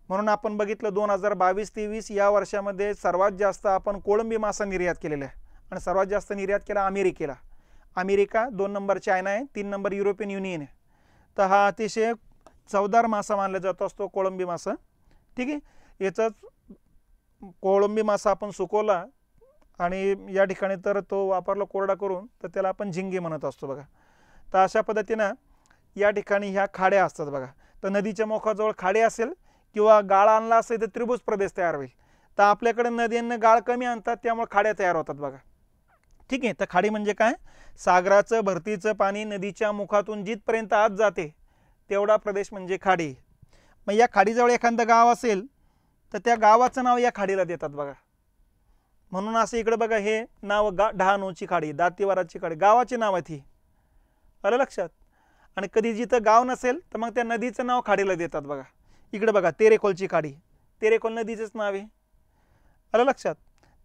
म्हणून आपण बघितलं 2022-23 या वर्षामध्ये सर्वात जास्त आपण कोळंबी मासा निर्यात केलेला आहे आणि सर्वात जास्त निर्यात केला अमेरिकेला. अमेरिका 2 नंबर चायना आहे, 3 नंबर युरोपियन युनियन आहे. तर हा अतिशय चवदार मासा मानला जातो असतो कोळंबी मासा. ठीक आहे. याचाच कोळंबी मासा आपण सुकवला आणि या ठिकाणी तर तो वापरला कोरडा करून तर त्याला आपण झिंगे म्हणत असतो बघा. तर अशा पद्धतीनं या ठिकाणी ह्या खाड्या असतात बघा. तर नदीच्या मुखाजवळ खाडे असेल किंवा गाळ आणला असेल तर त्रिभुज प्रदेश तयार होईल. तर आपल्याकडे नद्यांना गाळ कमी आणतात त्यामुळे खाड्या तयार होतात बघा. ठीक आहे. तर खाडी म्हणजे काय? सागराचं भरतीचं पाणी नदीच्या मुखातून जिथपर्यंत आत जाते तेवढा प्रदेश म्हणजे खाडी. मग या खाडीजवळ एखादं गाव असेल तर त्या गावाचं नाव या खाडीला देतात बघा. म्हणून असं इकडे बघा हे नाव डहाणूची खाडी, दातीवाराची खाडी, गावाची नाव आहेत ही. आलं लक्षात? आणि कधी जिथं गाव नसेल तर मग त्या नदीचं नाव खाडीला देतात बघा. इकडे बघा तेरेखोलची खाडी, तेरेखोल नदीचंच नाव आहे. आलं लक्षात?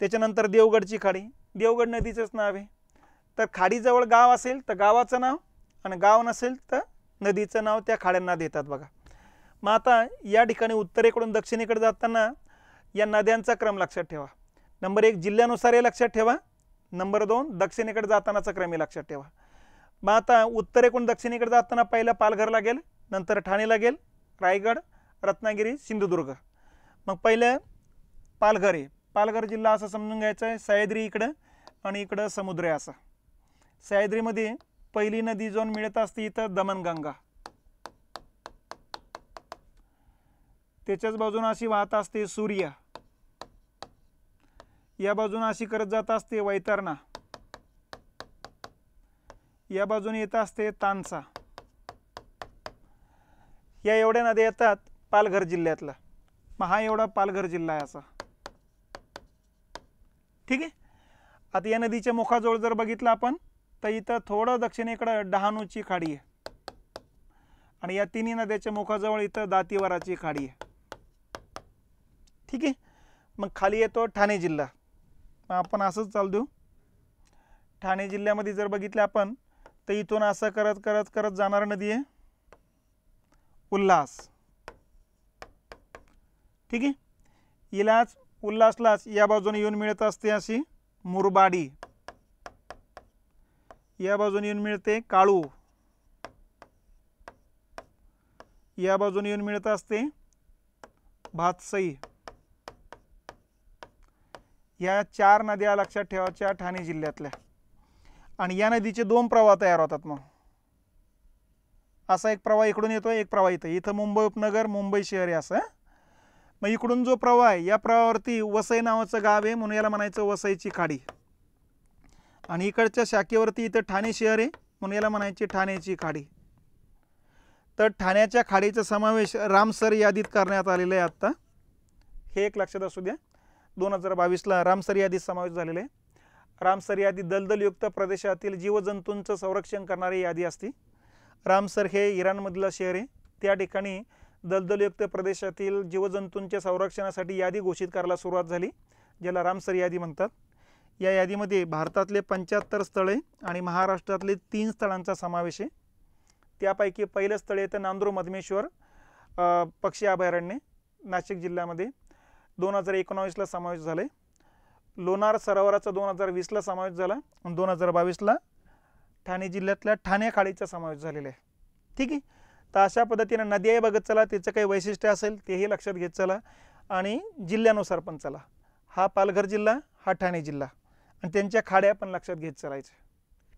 त्याच्यानंतर देवगडची खाडी, देवगड नदीचंच नाव आहे. तर खाडीजवळ गाव असेल तर गावाचं नाव आणि गाव नसेल तर नदीचं नाव त्या खाड्यांना देतात बघा. मग आता या ठिकाणी उत्तरेकडून दक्षिणेकडे जाताना या नद्यांचा क्रम लक्षात ठेवा. नंबर 1 जिल्ह्यानुसार हे लक्षात ठेवा. नंबर 2 दक्षिणेकडे जातानाचा क्रम हे लक्षात ठेवा. मग आता उत्तरेकडून दक्षिणेकडे जाताना पहिलं पालघर लागेल, नंतर ठाणे लागेल, रायगड, रत्नागिरी, सिंधुदुर्ग. मग पहिलं पालघर आहे. पालघर जिल्हा असं समजून घ्यायचं आहे सह्याद्री इकडं आणि इकडं समुद्र आहे असं. सह्याद्रीमध्ये पहिली नदी जाऊन मिळत असते इथं दमनगंगा, त्याच्याच बाजून अशी वाहत असते सूर्या, या बाजून अशी करत जात असते वैतरणा, या बाजून येत असते तानसा. या एवढ्या नद्या येतात पालघर जिल्ह्यातला. मग हा एवढा पालघर जिल्हा आहे असा. ठीक आहे. आता या नदीच्या मुखाजवळ जर बघितलं आपण तर इथं थोडं दक्षिणेकडे डहाणूची खाडी आहे आणि या तिन्ही नद्याच्या मुखाजवळ इथं दातीवाराची खाडी आहे. ठीक आहे. मग खाली येतो ठाणे जिल्हा. आपण असंच चालू देऊ. ठाणे जिल्ह्यामध्ये जर बघितलं आपण तर इथून असं करत करत करत जाणारी नदी आहे उल्हास. ठीक आहे. इलाच उल्हासलाच या बाजूने येऊन मिळत असते अशी मुरबाडी, या बाजूने येऊन मिळते काळू, या बाजूने येऊन मिळत असते भातसई. या 4 नद्या लक्षात ठेवायच्या ठाणे जिल्ह्यातल्या. आणि या नदीचे 2 प्रवाह तयार होतात. मग असा एक प्रवाह इकडून येतो, एक प्रवाह इथं. इथं मुंबई उपनगर, मुंबई शहर आहे असं. मग इकडून जो प्रवाह आहे या प्रवाहावरती वसई नावाचं गाव आहे म्हणून याला म्हणायचं वसईची खाडी, आणि इकडच्या शाखेवरती इथं ठाणे शहर आहे म्हणून याला म्हणायची ठाण्याची खाडी. तर ठाण्याच्या खाडीचा समावेश रामसर यादीत करण्यात आलेला आहे. आत्ता हे एक लक्षात असू द्या, 2022ला रामसर यादीत समावेश झालेला आहे. रामसर यादी दलदलयुक्त प्रदेशातील जीवजंतूंचं संरक्षण करणारी यादी असते. रामसर हे इराणमधलं शहर आहे. त्या ठिकाणी दलदलयुक्त प्रदेशातील जीवजंतूंच्या संरक्षणासाठी यादी घोषित करायला सुरुवात झाली, ज्याला रामसर यादी म्हणतात. या यादीमध्ये भारतातले 75 स्थळे आणि महाराष्ट्रातले 3 स्थळांचा समावेश आहे. त्यापैकी पहिलं स्थळ येतं नांदूर मधमेश्वर पक्षी अभयारण्य, नाशिक जिल्ह्यामध्ये 2019ला समावेश झाले. लोणार सरोवराचा 2020ला समावेश झाला आणि 2022ला ठाणे जिल्ह्यातल्या ठाणे खाडीचा समावेश झालेला आहे. ठीक आहे. तर अशा पद्धतीने नद्याही बघत चला, त्याचं काही वैशिष्ट्य असेल तेही लक्षात घेत चला, आणि जिल्ह्यानुसार पण चला. हा पालघर जिल्हा, हा ठाणे जिल्हा, आणि त्यांच्या खाड्या पण लक्षात घेत चालायचं.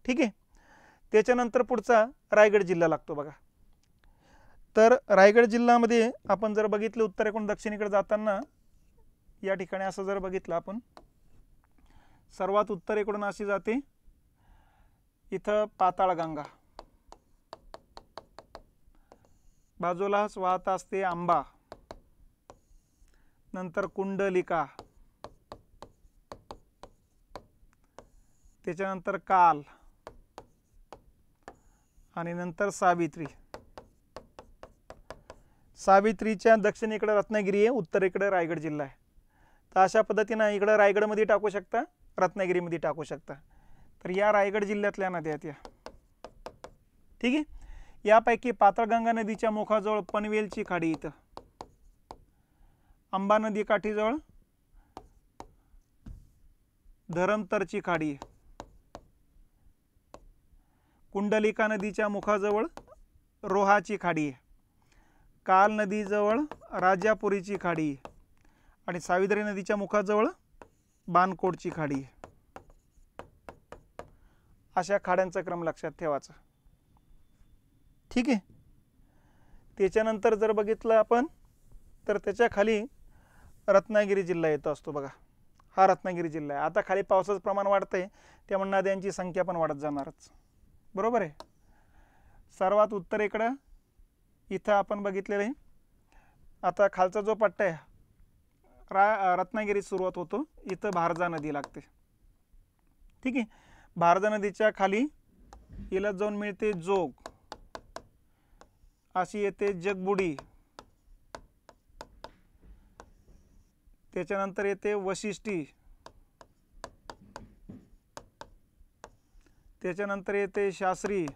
ठीक आहे. त्याच्यानंतर पुढचा रायगड जिल्हा लागतो बघा. तर रायगड जिल्ह्यामध्ये आपण जर बघितलं उत्तरेकडून दक्षिणेकडे जाताना या ठिकाणी असं जर बघितलं आपण, सर्वात उत्तरेकडून अशी जाते, इथं पाताळगंगा, बाजूलाच वाहत असते आंबा, नंतर कुंडलिका, त्याच्यानंतर काल, आणि नंतर सावित्री. सावित्रीच्या दक्षिणेकडे रत्नागिरी आहे, उत्तरेकडे रायगड जिल्हा आहे. तर अशा पद्धतीनं इकडं रायगडमध्ये टाकू शकता, रत्नागिरीमध्ये टाकू शकता. तर या रायगड जिल्ह्यातल्या नद्या आहेत या. ठीक आहे. यापैकी पाताळगंगा नदीच्या मुखाजवळ पनवेलची खाडी, इथं अंबा नदी काठीजवळ धरमतरची खाडी आहे. कुंडलिका नदीच्या मुखाजवळ रोहाची खाडी आहे. काल नदीजवळ राजापुरीची खाडी आहे, आणि सावित्री नदीच्या मुखाजवळ बाणकोटची खाडी आहे. अशा खाड्यांचा क्रम लक्षात ठेवायचा. ठीक आहे. त्याच्यानंतर जर बघितलं आपण तर त्याच्या खाली रत्नागिरी जिल्हा येतो असतो बघा. हा रत्नागिरी जिल्हा आहे. आता खाली पावसाचं प्रमाण वाढतंय, त्यामुळे नद्यांची संख्या पण वाढत जाणारच. बरोबर आहे. सर्वात उत्तरेकडं इथं आपण बघितलेलं आहे. आता खालचा जो पट्टा आहे रत्नागिरी सुरुवात होतो, इथं भारजा नदी लागते. ठीक आहे. भारजा नदीच्या खाली हिला जाऊन मिळते जोग, अशी येते जगबुडी, त्याच्यानंतर येते वशिष्ठी, त्याच्यानंतर येते शास्त्री.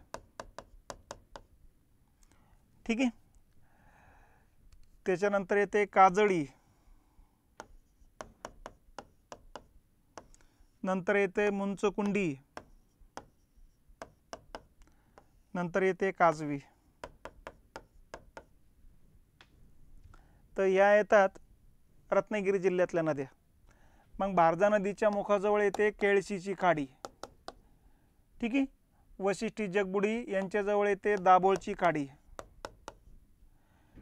ठीक आहे. त्याच्यानंतर येते काजळी, नंतर येते मुंचकुंडी, नंतर येते काजवी. तर या येतात रत्नागिरी जिल्ह्यातल्या नद्या. मग भारजा नदीच्या मुखाजवळ येते केळशीची खाडी. ठीक आहे. वशिष्ठी जगबुडी यांच्याजवळ येते दाभोळची खाडी.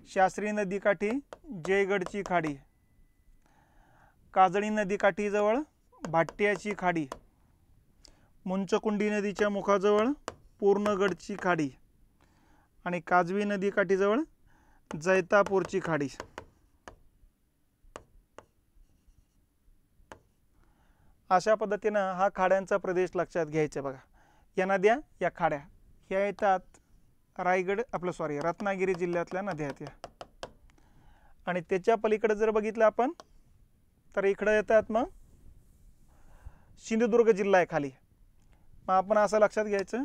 शास्त्री नदीकाठी जयगडची खाडी. काजळी नदीकाठीजवळ भाट्याची खाडी. मुंचकुंडी नदीच्या मुखाजवळ पूर्णगडची खाडी, आणि काजवी नदीकाठीजवळ जैतापूरची खाडी. अशा पद्धतीनं हा खाड्यांचा प्रदेश लक्षात घ्यायचा बघा. या नद्या, या खाड्या ह्या येतात रत्नागिरी जिल्ह्यातल्या नद्या आहेत या. आणि त्याच्या पलीकडे जर बघितलं आपण तर इकडे येतात मग सिंधुदुर्ग जिल्हा आहे खाली. मग आपण असं लक्षात घ्यायचं,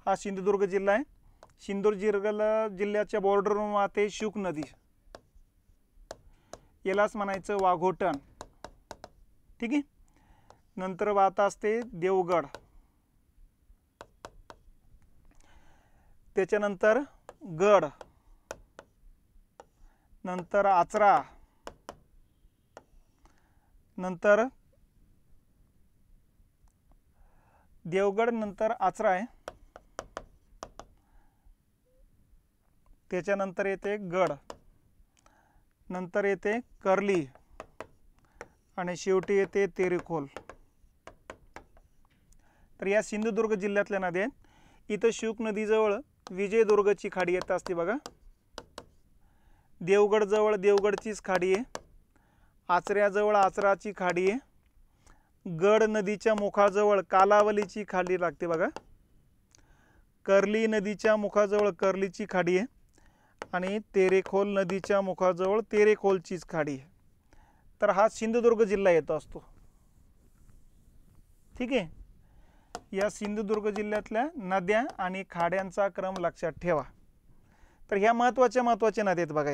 हा सिंधुदुर्ग जिल्हा आहे. सिंधुदुर्ग जिल्ह्याच्या बॉर्डरवरून वाहते शुक नदी, यालाच म्हणायचं वाघोटण. ठीक आहे. नंतर वाहत असते देवगड, त्याच्यानंतर गड, नंतर आचरा, नंतर देवगड, नंतर आचरा आहे, त्याच्यानंतर येते गड, नंतर येते कर्ली आणि शेवटी येते तेरेखोल. तर या सिंधुदुर्ग जिल्ह्यातल्या नद्या आहेत. इथं शुक नदीजवळ विजयदुर्गची खाडी येत असते बघा. देवगडजवळ देवगडचीच खाडी आहे. आचऱ्याजवळ आचराची खाडी आहे. गड नदीच्या मुखाजवळ कालावलीची खाडी लागते बघा. कर्ली नदीच्या मुखाजवळ कर्लीची खाडी आहे आणि तेरेखोल नदीच्या मुखाजवळ तेरेखोलचीच खाडी आहे. तर हा सिंधुदुर्ग जिल्हा येतो असतो. ठीक आहे. या सिंधुदुर्ग जिल्ह्यातल्या नद्या आणि खाड्यांचा क्रम लक्षात ठेवा. तर ह्या महत्त्वाच्या नद्या आहेत बघा.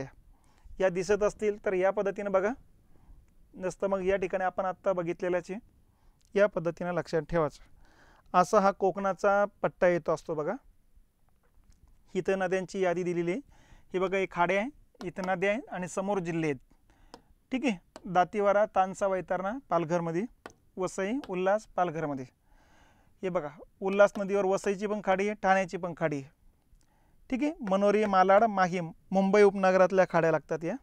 या दिसत असतील तर या पद्धतीने बघा. नसतं मग या ठिकाणी आपण आत्ता बघितलेल्याचे या पद्धतीने लक्षात ठेवायचं. असा हा कोकणाचा पट्टा येतो असतो बघा. इथं नद्यांची यादी दिलेली आहे. ही बघा, एक खाड्या आहे, इथं नद्या आहेत आणि समोर जिल्हे आहेत. ठीक आहे. दातीवारा, तानसा, वैतरणा पालघरमध्ये, वसई, उल्हास पालघरमध्ये. हे बघा, उल्हास नदीवर वसईची पण खाडी आहे, ठाण्याची पण खाडी आहे. ठीक आहे. मनोरी, मालाड, माहीम मुंबई उपनगरातल्या खाड्या लागतात या.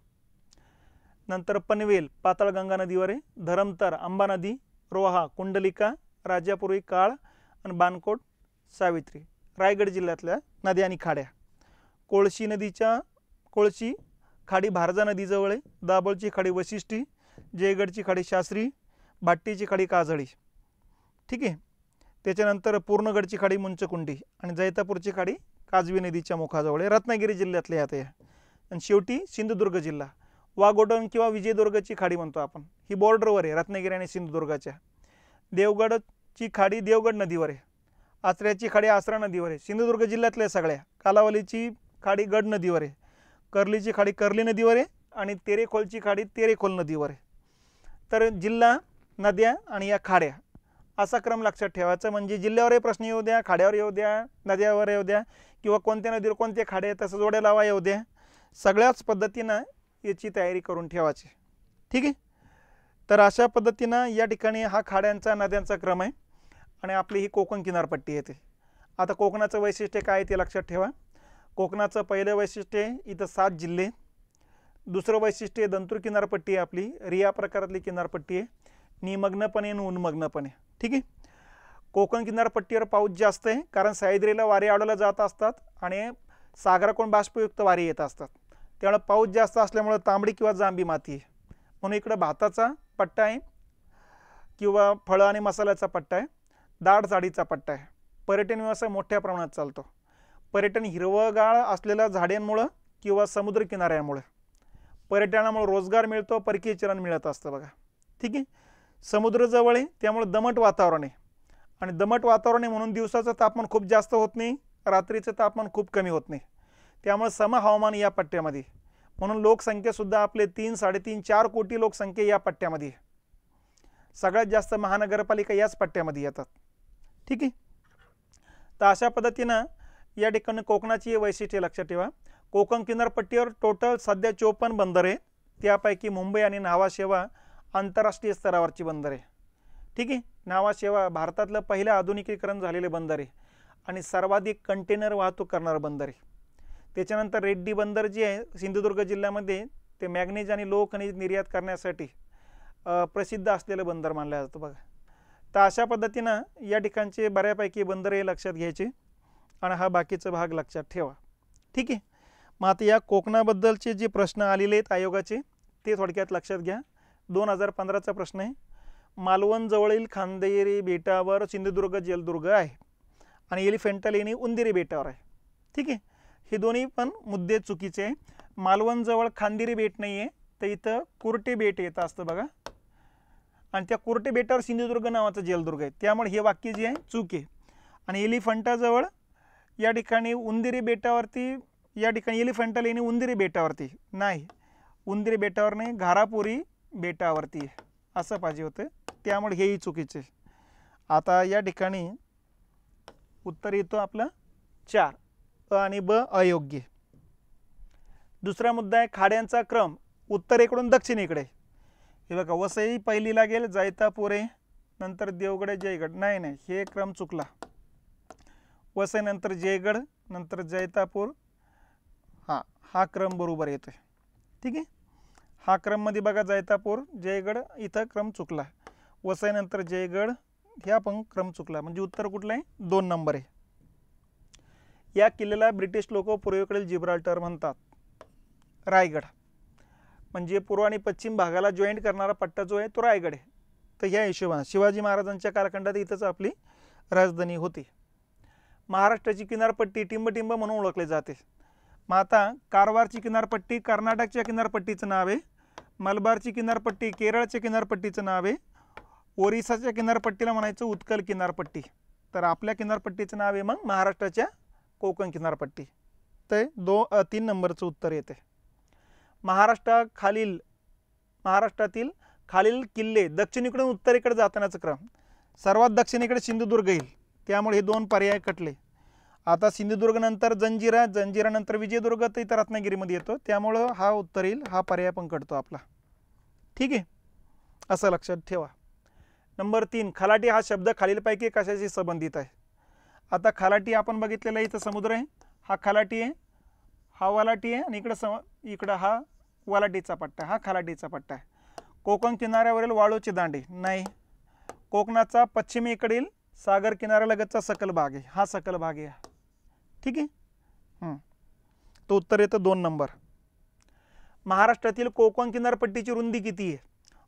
नंतर पनवेल पाताळगंगा नदीवर आहे. धरमतर, अंबा नदी, रोहा, कुंडलिका, राजापुरी, काळ आणि बाणकोट, सावित्री रायगड जिल्ह्यातल्या नद्या आणि खाड्या. कोळशी खाडी भारजा नदीजवळ आहे. दाभोळची खाडी वशिष्ठी, जयगडची खाडी शास्त्री, भाट्टीची खाडी काजळी. ठीक आहे. त्याच्यानंतर पूर्णगडची खाडी मुंचकुंडी आणि जैतापूरची खाडी काजवी नदीच्या मुखाजवळ आहे. रत्नागिरी जिल्ह्यातल्या यात आहे. आणि शेवटी सिंधुदुर्ग जिल्हा, वाघोटन किंवा विजयदुर्गची खाडी म्हणतो आपण. ही बॉर्डरवर आहे रत्नागिरी आणि सिंधुदुर्गाच्या. देवगडची खाडी देवगड नदीवर आहे. आचऱ्याची खाडी आचरा नदीवर आहे. सिंधुदुर्ग जिल्ह्यातल्या सगळ्या. कालावलीची खाडी गड नदीवर आहे. कर्लीची खाडी कर्ली नदीवर आहे आणि तेरेखोलची खाडी तेरेखोल नदीवर आहे. तर जिल्हा, नद्या आणि या खाड्या असा क्रम लक्षात ठेवायचा. म्हणजे जिल्ह्यावरही प्रश्न येऊ द्या, खाड्यावर येऊ द्या, नद्यावर येऊ द्या किंवा कोणत्या नदीवर कोणत्या खाड्या आहेत तसं जोड्या लावा येऊ द्या, सगळ्याच पद्धतीनं याची तयारी करून ठेवायची. ठीक आहे. तर अशा पद्धतीनं या ठिकाणी हा खाड्यांचा नद्यांचा क्रम आहे आणि आपली ही कोकण किनारपट्टी येते. आता कोकणाचं वैशिष्ट्य काय ते लक्षात ठेवा. कोकणाचं पहिलं वैशिष्ट्य आहे इथं 7 जिल्हे. दुसरं वैशिष्ट्य आहे दंतूर किनारपट्टी आहे आपली, रिया प्रकारातली किनारपट्टी आहे, निमग्नपणे आणि उन्मग्नपणे. ठीक आहे. कोकण किनारपट्टीवर पाऊस जास्त आहे कारण सह्याद्रीला वारे आडवला जात असतात आणि सागराकडून बाष्पयुक्त वारे येत असतात. त्यामुळे पाऊस जास्त असल्यामुळे तांबडी किंवा जांभी माती आहे. म्हणून इकडं भाताचा पट्टा आहे किंवा फळं आणि मसाल्याचा पट्टा आहे. दाट जाडीचा पट्टा आहे. पर्यटन व्यवसाय मोठ्या प्रमाणात चालतो. पर्यटन हिरवगाळ असलेल्या झाडांमुळं किंवा समुद्र किनाऱ्यामुळे पर्यटनामुळे रोजगार मिळतो, परकीय चलन मिळत असतं बघा. ठीक आहे. समुद्र जवळ आहे त्यामुळे दमट वातावरण आहे आणि दमट वातावरण आहे म्हणून दिवसाचं तापमान खूप जास्त होत नाही, रात्रीचं तापमान खूप कमी होत नाही. त्यामुळे सम हवामान या पट्ट्यामध्ये. म्हणून लोकसंख्येसुद्धा आपले 3, 3.5, 4 कोटी लोकसंख्या या पट्ट्यामध्ये. सगळ्यात जास्त महानगरपालिका याच पट्ट्यामध्ये येतात. ठीक आहे. तर अशा पद्धतीनं या ठिकाणी कोकणाची वैशिष्ट्ये लक्षात ठेवा. कोकण किनारपट्टीवर टोटल सध्या 54 बंदर आहे. त्यापैकी मुंबई आणि न्हावा आंतरराष्ट्रीय स्तरावरची बंदर आहे. ठीक आहे. न्हावा भारतातलं पहिलं आधुनिकीकरण झालेले बंदर आहे आणि सर्वाधिक कंटेनर वाहतूक करणारं बंदर आहे. त्याच्यानंतर रेड्डी बंदर जे आहे सिंधुदुर्ग जिल्ह्यामध्ये ते मॅग्नीज आणि लोह खनिज निर्यात करण्यासाठी प्रसिद्ध असलेलं बंदर मानलं जातं बघा. तर अशा पद्धतीनं या ठिकाणचे बऱ्यापैकी बंदर हे लक्षात घ्यायचे आणि हा बाकीचा भाग लक्षात ठेवा. ठीक आहे. मग आता या कोकणाबद्दलचे जे प्रश्न आलेले आहेत आयोगाचे ते थोडक्यात लक्षात घ्या. 2015चा प्रश्न आहे. मालवण जवळील खांदेरी बेटावर सिंधुदुर्ग जलदुर्ग आहे आणि एलिफंटा लेणी उंदेरी बेटावर आहे. ठीक आहे. हे दोन्ही पण मुद्दे चुकीचे आहे. मालवण जवळ खांदेरी बेट नाही आहे तर इथं कुर्टे बेट येतं असतं बघा आणि त्या कुर्टे बेटावर सिंधुदुर्ग नावाचं जलदुर्ग आहे. त्यामुळे हे वाक्य जे आहे चूक आहे. आणि एलिफंटाजवळ या ठिकाणी उंदेरी बेटावरती या ठिकाणी एलिफंटा लेणी उंदेरी बेटावरती नाही, उंदेरी बेटावर नाही घारापुरी बेटावरती असं पाहिजे होतं. त्यामुळे हेही चुकीचे. आता या ठिकाणी उत्तर येतो आपलं 4 अ आणि ब अयोग्य. दुसरा मुद्दा आहे खाड्यांचा क्रम उत्तरेकडून दक्षिणेकडे. हे बघा वसई पहिली लागेल, जैतापूर आहे, नंतर देवगड, जयगड. नाही हे क्रम चुकला. वसई नंतर जयगड नंतर जैतापूर, हा क्रम बरोबर येतोय. ठीक आहे. हा क्रममध्ये बघा जैतापूर जयगड इथं क्रम चुकला, वसईनंतर जयगड ह्या पण क्रम चुकला, म्हणजे उत्तर कुठलं आहे 2 नंबर आहे. या किल्ल्याला ब्रिटिश लोक पूर्वेकडील जिब्राल्टर म्हणतात. रायगड म्हणजे पूर्व आणि पश्चिम भागाला जॉईंट करणारा पट्टा जो आहे तो रायगड आहे. तर ह्या हिशोबाने शिवाजी महाराजांच्या कालखंडात इथंच आपली राजधानी होती. महाराष्ट्राची किनारपट्टी टिंबटिंब म्हणून ओळखली जाते. मग आता कारवारची किनारपट्टी कर्नाटकच्या किनारपट्टीचं नाव आहे, मलबारची किनारपट्टी केरळच्या किनारपट्टीचं नाव आहे, ओरिसाच्या किनारपट्टीला म्हणायचं उत्कल किनारपट्टी. तर आपल्या किनारपट्टीचं नाव आहे मग महाराष्ट्राच्या कोकण किनारपट्टी. ते 3 नंबरचं उत्तर येते. महाराष्ट्रातील खालील किल्ले दक्षिणेकडून उत्तरेकडे जातानाचा क्रम. सर्वात दक्षिणेकडे सिंधुदुर्ग येईल, त्यामुळे हे 2 पर्याय कटले. आता सिंधुदुर्ग नंतर जंजिरा, जंजिरानंतर विजयदुर्ग, तर इथं रत्नागिरीमध्ये येतो, त्यामुळं हा उत्तर येईल. हा पर्याय पण कटतो आपला. ठीक आहे, असं लक्षात ठेवा. नंबर 3, खलाटी हा शब्द खालीलपैकी कशाशी संबंधित आहे? आता खलाटी आपण बघितलेला इथं समुद्र आहे, हा खलाटी आहे, हा वलाटी आहे, आणि इकडं हा वलाटीचा पट्टा, हा खलाटीचा पट्टा आहे. कोकण किनाऱ्यावरील वाळूचे दांडे नाही. कोकणाचा पश्चिमेकडील सागर किनाऱ्यालगतचा सकल भाग आहे, हा सकल भाग आहे. ठीक आहे, तो उत्तर येतं 2 नंबर. महाराष्ट्रातील कोकण किनारपट्टीची रुंदी किती आहे?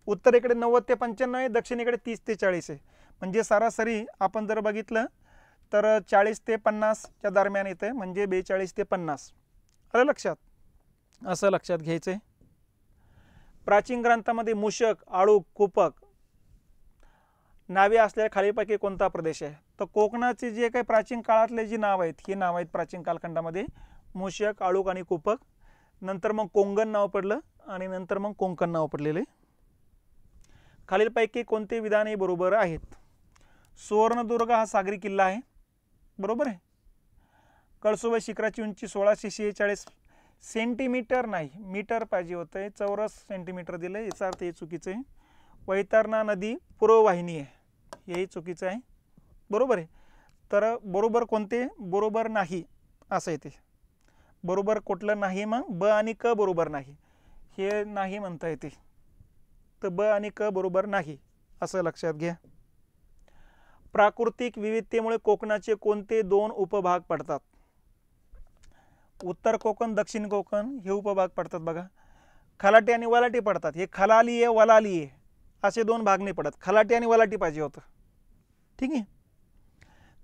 उत्तरेकडे 90 ते 95 आहे, दक्षिणेकडे 30 ते 40 आहे. म्हणजे सरासरी आपण जर बघितलं तर 40 ते 50च्या दरम्यान येते, म्हणजे 42 ते 50. आलं लक्षात? असं लक्षात घ्यायचं आहे. प्राचीन ग्रंथामध्ये मूषक, आळूक, कुपक नावे असलेल्या खालीलपैकी कोणता प्रदेश आहे? तर कोकणाचे जे काही प्राचीन काळातले जी नाव आहेत, ही नाव आहेत प्राचीन कालखंडामध्ये मूषक, आळूक आणि कुपक. नंतर मग कोंगण नाव पडलं, आणि नंतर मग कोंकण नाव पडलेले. खालीलपैकी कोणते विधान हे बरोबर आहेत? सुवर्णदुर्ग हा सागरी किल्ला आहे, बरोबर आहे. कळसुबाई शिखराची उंची 1646 सेंटीमीटर नाही, मीटर पाहिजे होतं, चौरस सेंटीमीटर दिलं, याचा अर्थ हे चुकीचं आहे. वैतरणा नदी पूर्ववाहिनी आहे, हेही चुकीचं आहे, बरोबर आहे. तर बरोबर कोणते? बरोबर नाही असं येते. बरोबर कुठलं नाही? मग ब आणि क बरोबर नाही, हे नाही म्हणता येते. तर ब आणि क बरोबर नाही, असं लक्षात घ्या. प्राकृतिक विविधतेमुळे कोकणाचे कोणते 2 उपभाग पडतात? उत्तर कोकण, दक्षिण कोकण हे उपभाग पडतात बघा. खलाटी आणि वलाटी पडतात. हे खलाली आहे, वलाली आहे, असे 2 भाग नाही पडत. खलाटी आणि वलाटी पाहिजे होतं. ठीक आहे.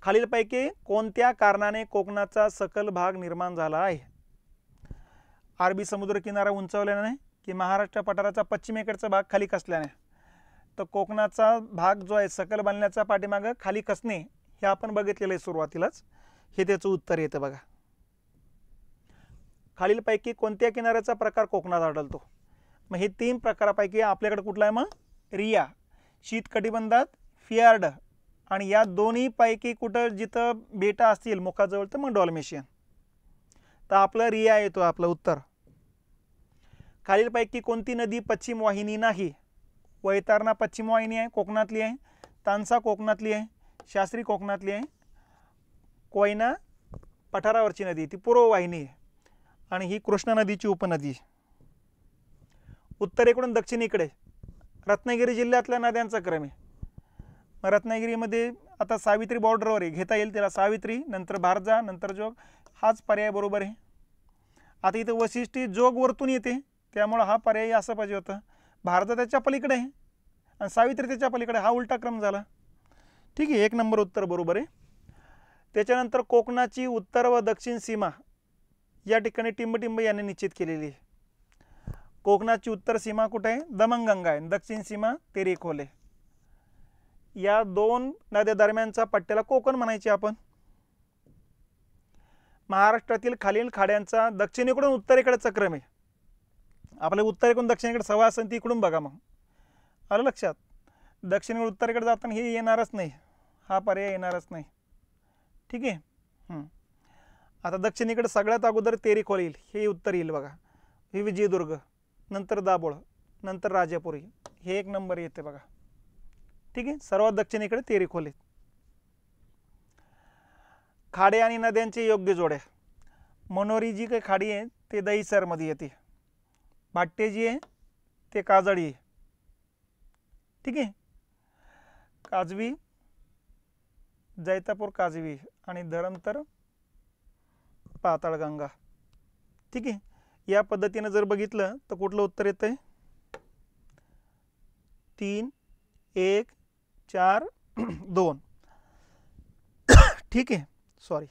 खालीलपैकी कोणत्या कारणाने कोकणाचा सकल भाग निर्माण झाला आहे? अरबी समुद्र किनारा उंचावल्याने की महाराष्ट्र पठाराचा पश्चिमेकडचा भाग खाली कसल्याने? तर कोकणाचा भाग जो आहे सकल बनण्याचा पाठीमागं खाली कसणे, हे आपण बघितलेलं आहे सुरुवातीलाच, हे त्याचं उत्तर येतं बघा. खालीलपैकी कोणत्या किनाऱ्याचा प्रकार कोकणात आढळतो? मग हे 3 प्रकारापैकी आपल्याकडे कुठला आहे? मग रिया, शीतकटिबंधात फियार्ड, आणि या दोन्ही पैकी कुठं जिथं बेटा असतील मुखाजवळ तर मग डॉल्मेशियन. तर आपलं रिया येतो आपलं उत्तर. खालीलपैकी कोणती नदी पश्चिम वाहिनी नाही? वैतरणा पश्चिम वाहिनी आहे, कोकणातली आहे. तानसा कोकणातली आहे, शास्त्री कोकणातली आहे. कोयना पठारावरची नदी ती पूर्व वाहिनी आहे, आणि ही कृष्णा नदीची उपनदी. उत्तरेकडून दक्षिणेकडे रत्नागिरी जिल्ह्यातल्या नद्यांचा क्रम आहे. मग रत्नागिरीमध्ये आता सावित्री बॉर्डरवर आहे, घेता येईल त्याला सावित्री, नंतर भारजा, नंतर जोग, हाच पर्याय बरोबर आहे. आता इथं वशिष्ठी जोग वरतून येते, त्यामुळं हा पर्याय असं पाहिजे होतं. भारजा त्याच्या पलीकडे आहे आणि सावित्री त्याच्या पलीकडे, हा उलटा क्रम झाला. ठीक आहे, 1 नंबर उत्तर बरोबर आहे. त्याच्यानंतर कोकणाची उत्तर व दक्षिण सीमा या ठिकाणी टिंबटिंब यांनी निश्चित केलेली आहे. कोकणाची उत्तर सीमा कुठे आहे? दमणगंगा आहे, दक्षिण सीमा तेरेखोल. या 2 नद्या दरम्यानचा पट्ट्याला कोकण म्हणायचे आपण. महाराष्ट्रातील खालील खाड्यांचा दक्षिणेकडून उत्तरेकडचा क्रम आहे. आपल्या उत्तरेकडून दक्षिणेकडे सवा असेल ती इकडून बघा. मग आलं लक्षात? दक्षिणेकडून उत्तरेकडे जाताना हे येणारच नाही, हा पर्याय येणारच नाही. ठीक आहे. आता दक्षिणेकडे सगळ्यात अगोदर तेरेखोल येईल, हे उत्तर येईल बघा. हे विजयदुर्ग, नंतर दाभोळ, नंतर राजापुरी, हे 1 नंबर येते बघा. ठीक आहे, सर्वात दक्षिणेकडे तेरेखोल आहेत. खाडे आणि नद्यांचे योग्य जोड्या. मनोरी जी काही खाडी आहे ते दहिसरमध्ये येते. भाट्टे जी आहे ते काजळी, ठीक आहे, काजवी, जैतापूर काजवी आणि धरमतर पाताळगंगा, ठीक आहे. या पद्धतीने जर बघितलं तर कुठलं उत्तर येतंय 3, 1, 4, 2, ठीक आहे. सॉरी,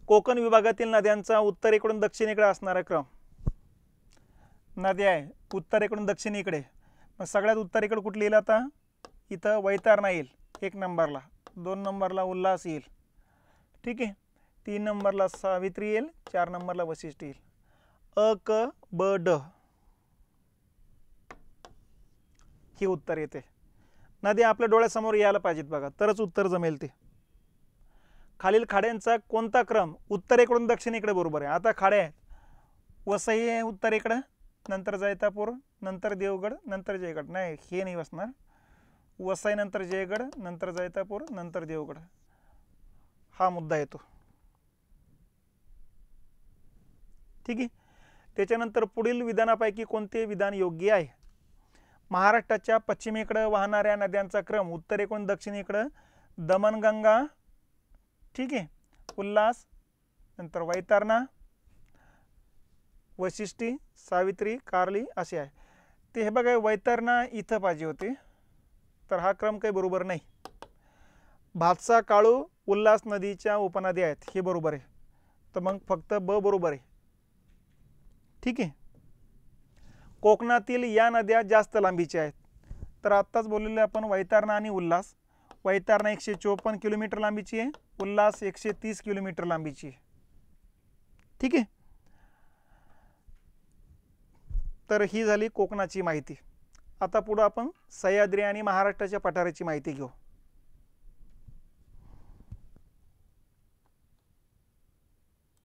कोकण विभागातील नद्यांचा उत्तरेकडून दक्षिणेकडे असणारा क्रम. नद्या आहे उत्तरेकडून दक्षिणेकडे, मग सगळ्यात उत्तरेकडे कुठली येईल आता? इथं वैतरणा येईल 1 नंबरला, 2 नंबरला उल्हास येईल, ठीक आहे, 3 नंबरला सावित्री येईल, 4 नंबरला वशिष्ठ येईल. अ क ब ड हे उत्तर येते. नद्या आपल्या डोळ्यासमोर यायला पाहिजेत बघा, तरच उत्तर जमेल ते. खालील खाड्यांचा कोणता क्रम उत्तरेकडून दक्षिणेकडे बरोबर आहे? आता खाड्या आहेत, वसई आहे उत्तरेकडं, नंतर जैतापूर, नंतर देवगड, नंतर जयगड. नाही, हे नाही बसणार. वसई नंतर जयगड, नंतर जैतापूर, नंतर देवगड, हा मुद्दा येतो, ठीक आहे. त्याच्यानंतर पुढील विधानापैकी कोणते विधान योग्य आहे? महाराष्ट्राच्या पश्चिमेकडे वाहणाऱ्या नद्यांचा क्रम उत्तरेकडून दक्षिणेकडे दमणगंगा, ठीक आहे, उल्हास, नंतर वैतरणा, वशिष्ठी, सावित्री, कार्ली असे आहे. ते हे बघा, वैतरणा इथं पाहिजे होते, तर हा क्रम काही बरोबर नाही. भातसा, काळू, उल्हास नदीच्या उपनद्या आहेत, हे बरोबर आहे, तर मग फक्त ब बरोबर आहे, ठीक आहे. कोकणातील या नद्या जास्त लांबीच्या आहेत, तर आत्ताच बोललेले आपण वैतरणा आणि उल्हास. वैतरणा 154 किलोमीटर लांबीची आहे, उल्हास 130 किलोमीटर लांबीची आहे, ठीक आहे. तर ही झाली कोकणाची माहिती. आता पुढे आपण सह्याद्री आणि महाराष्ट्राच्या पठाराची माहिती घेऊ.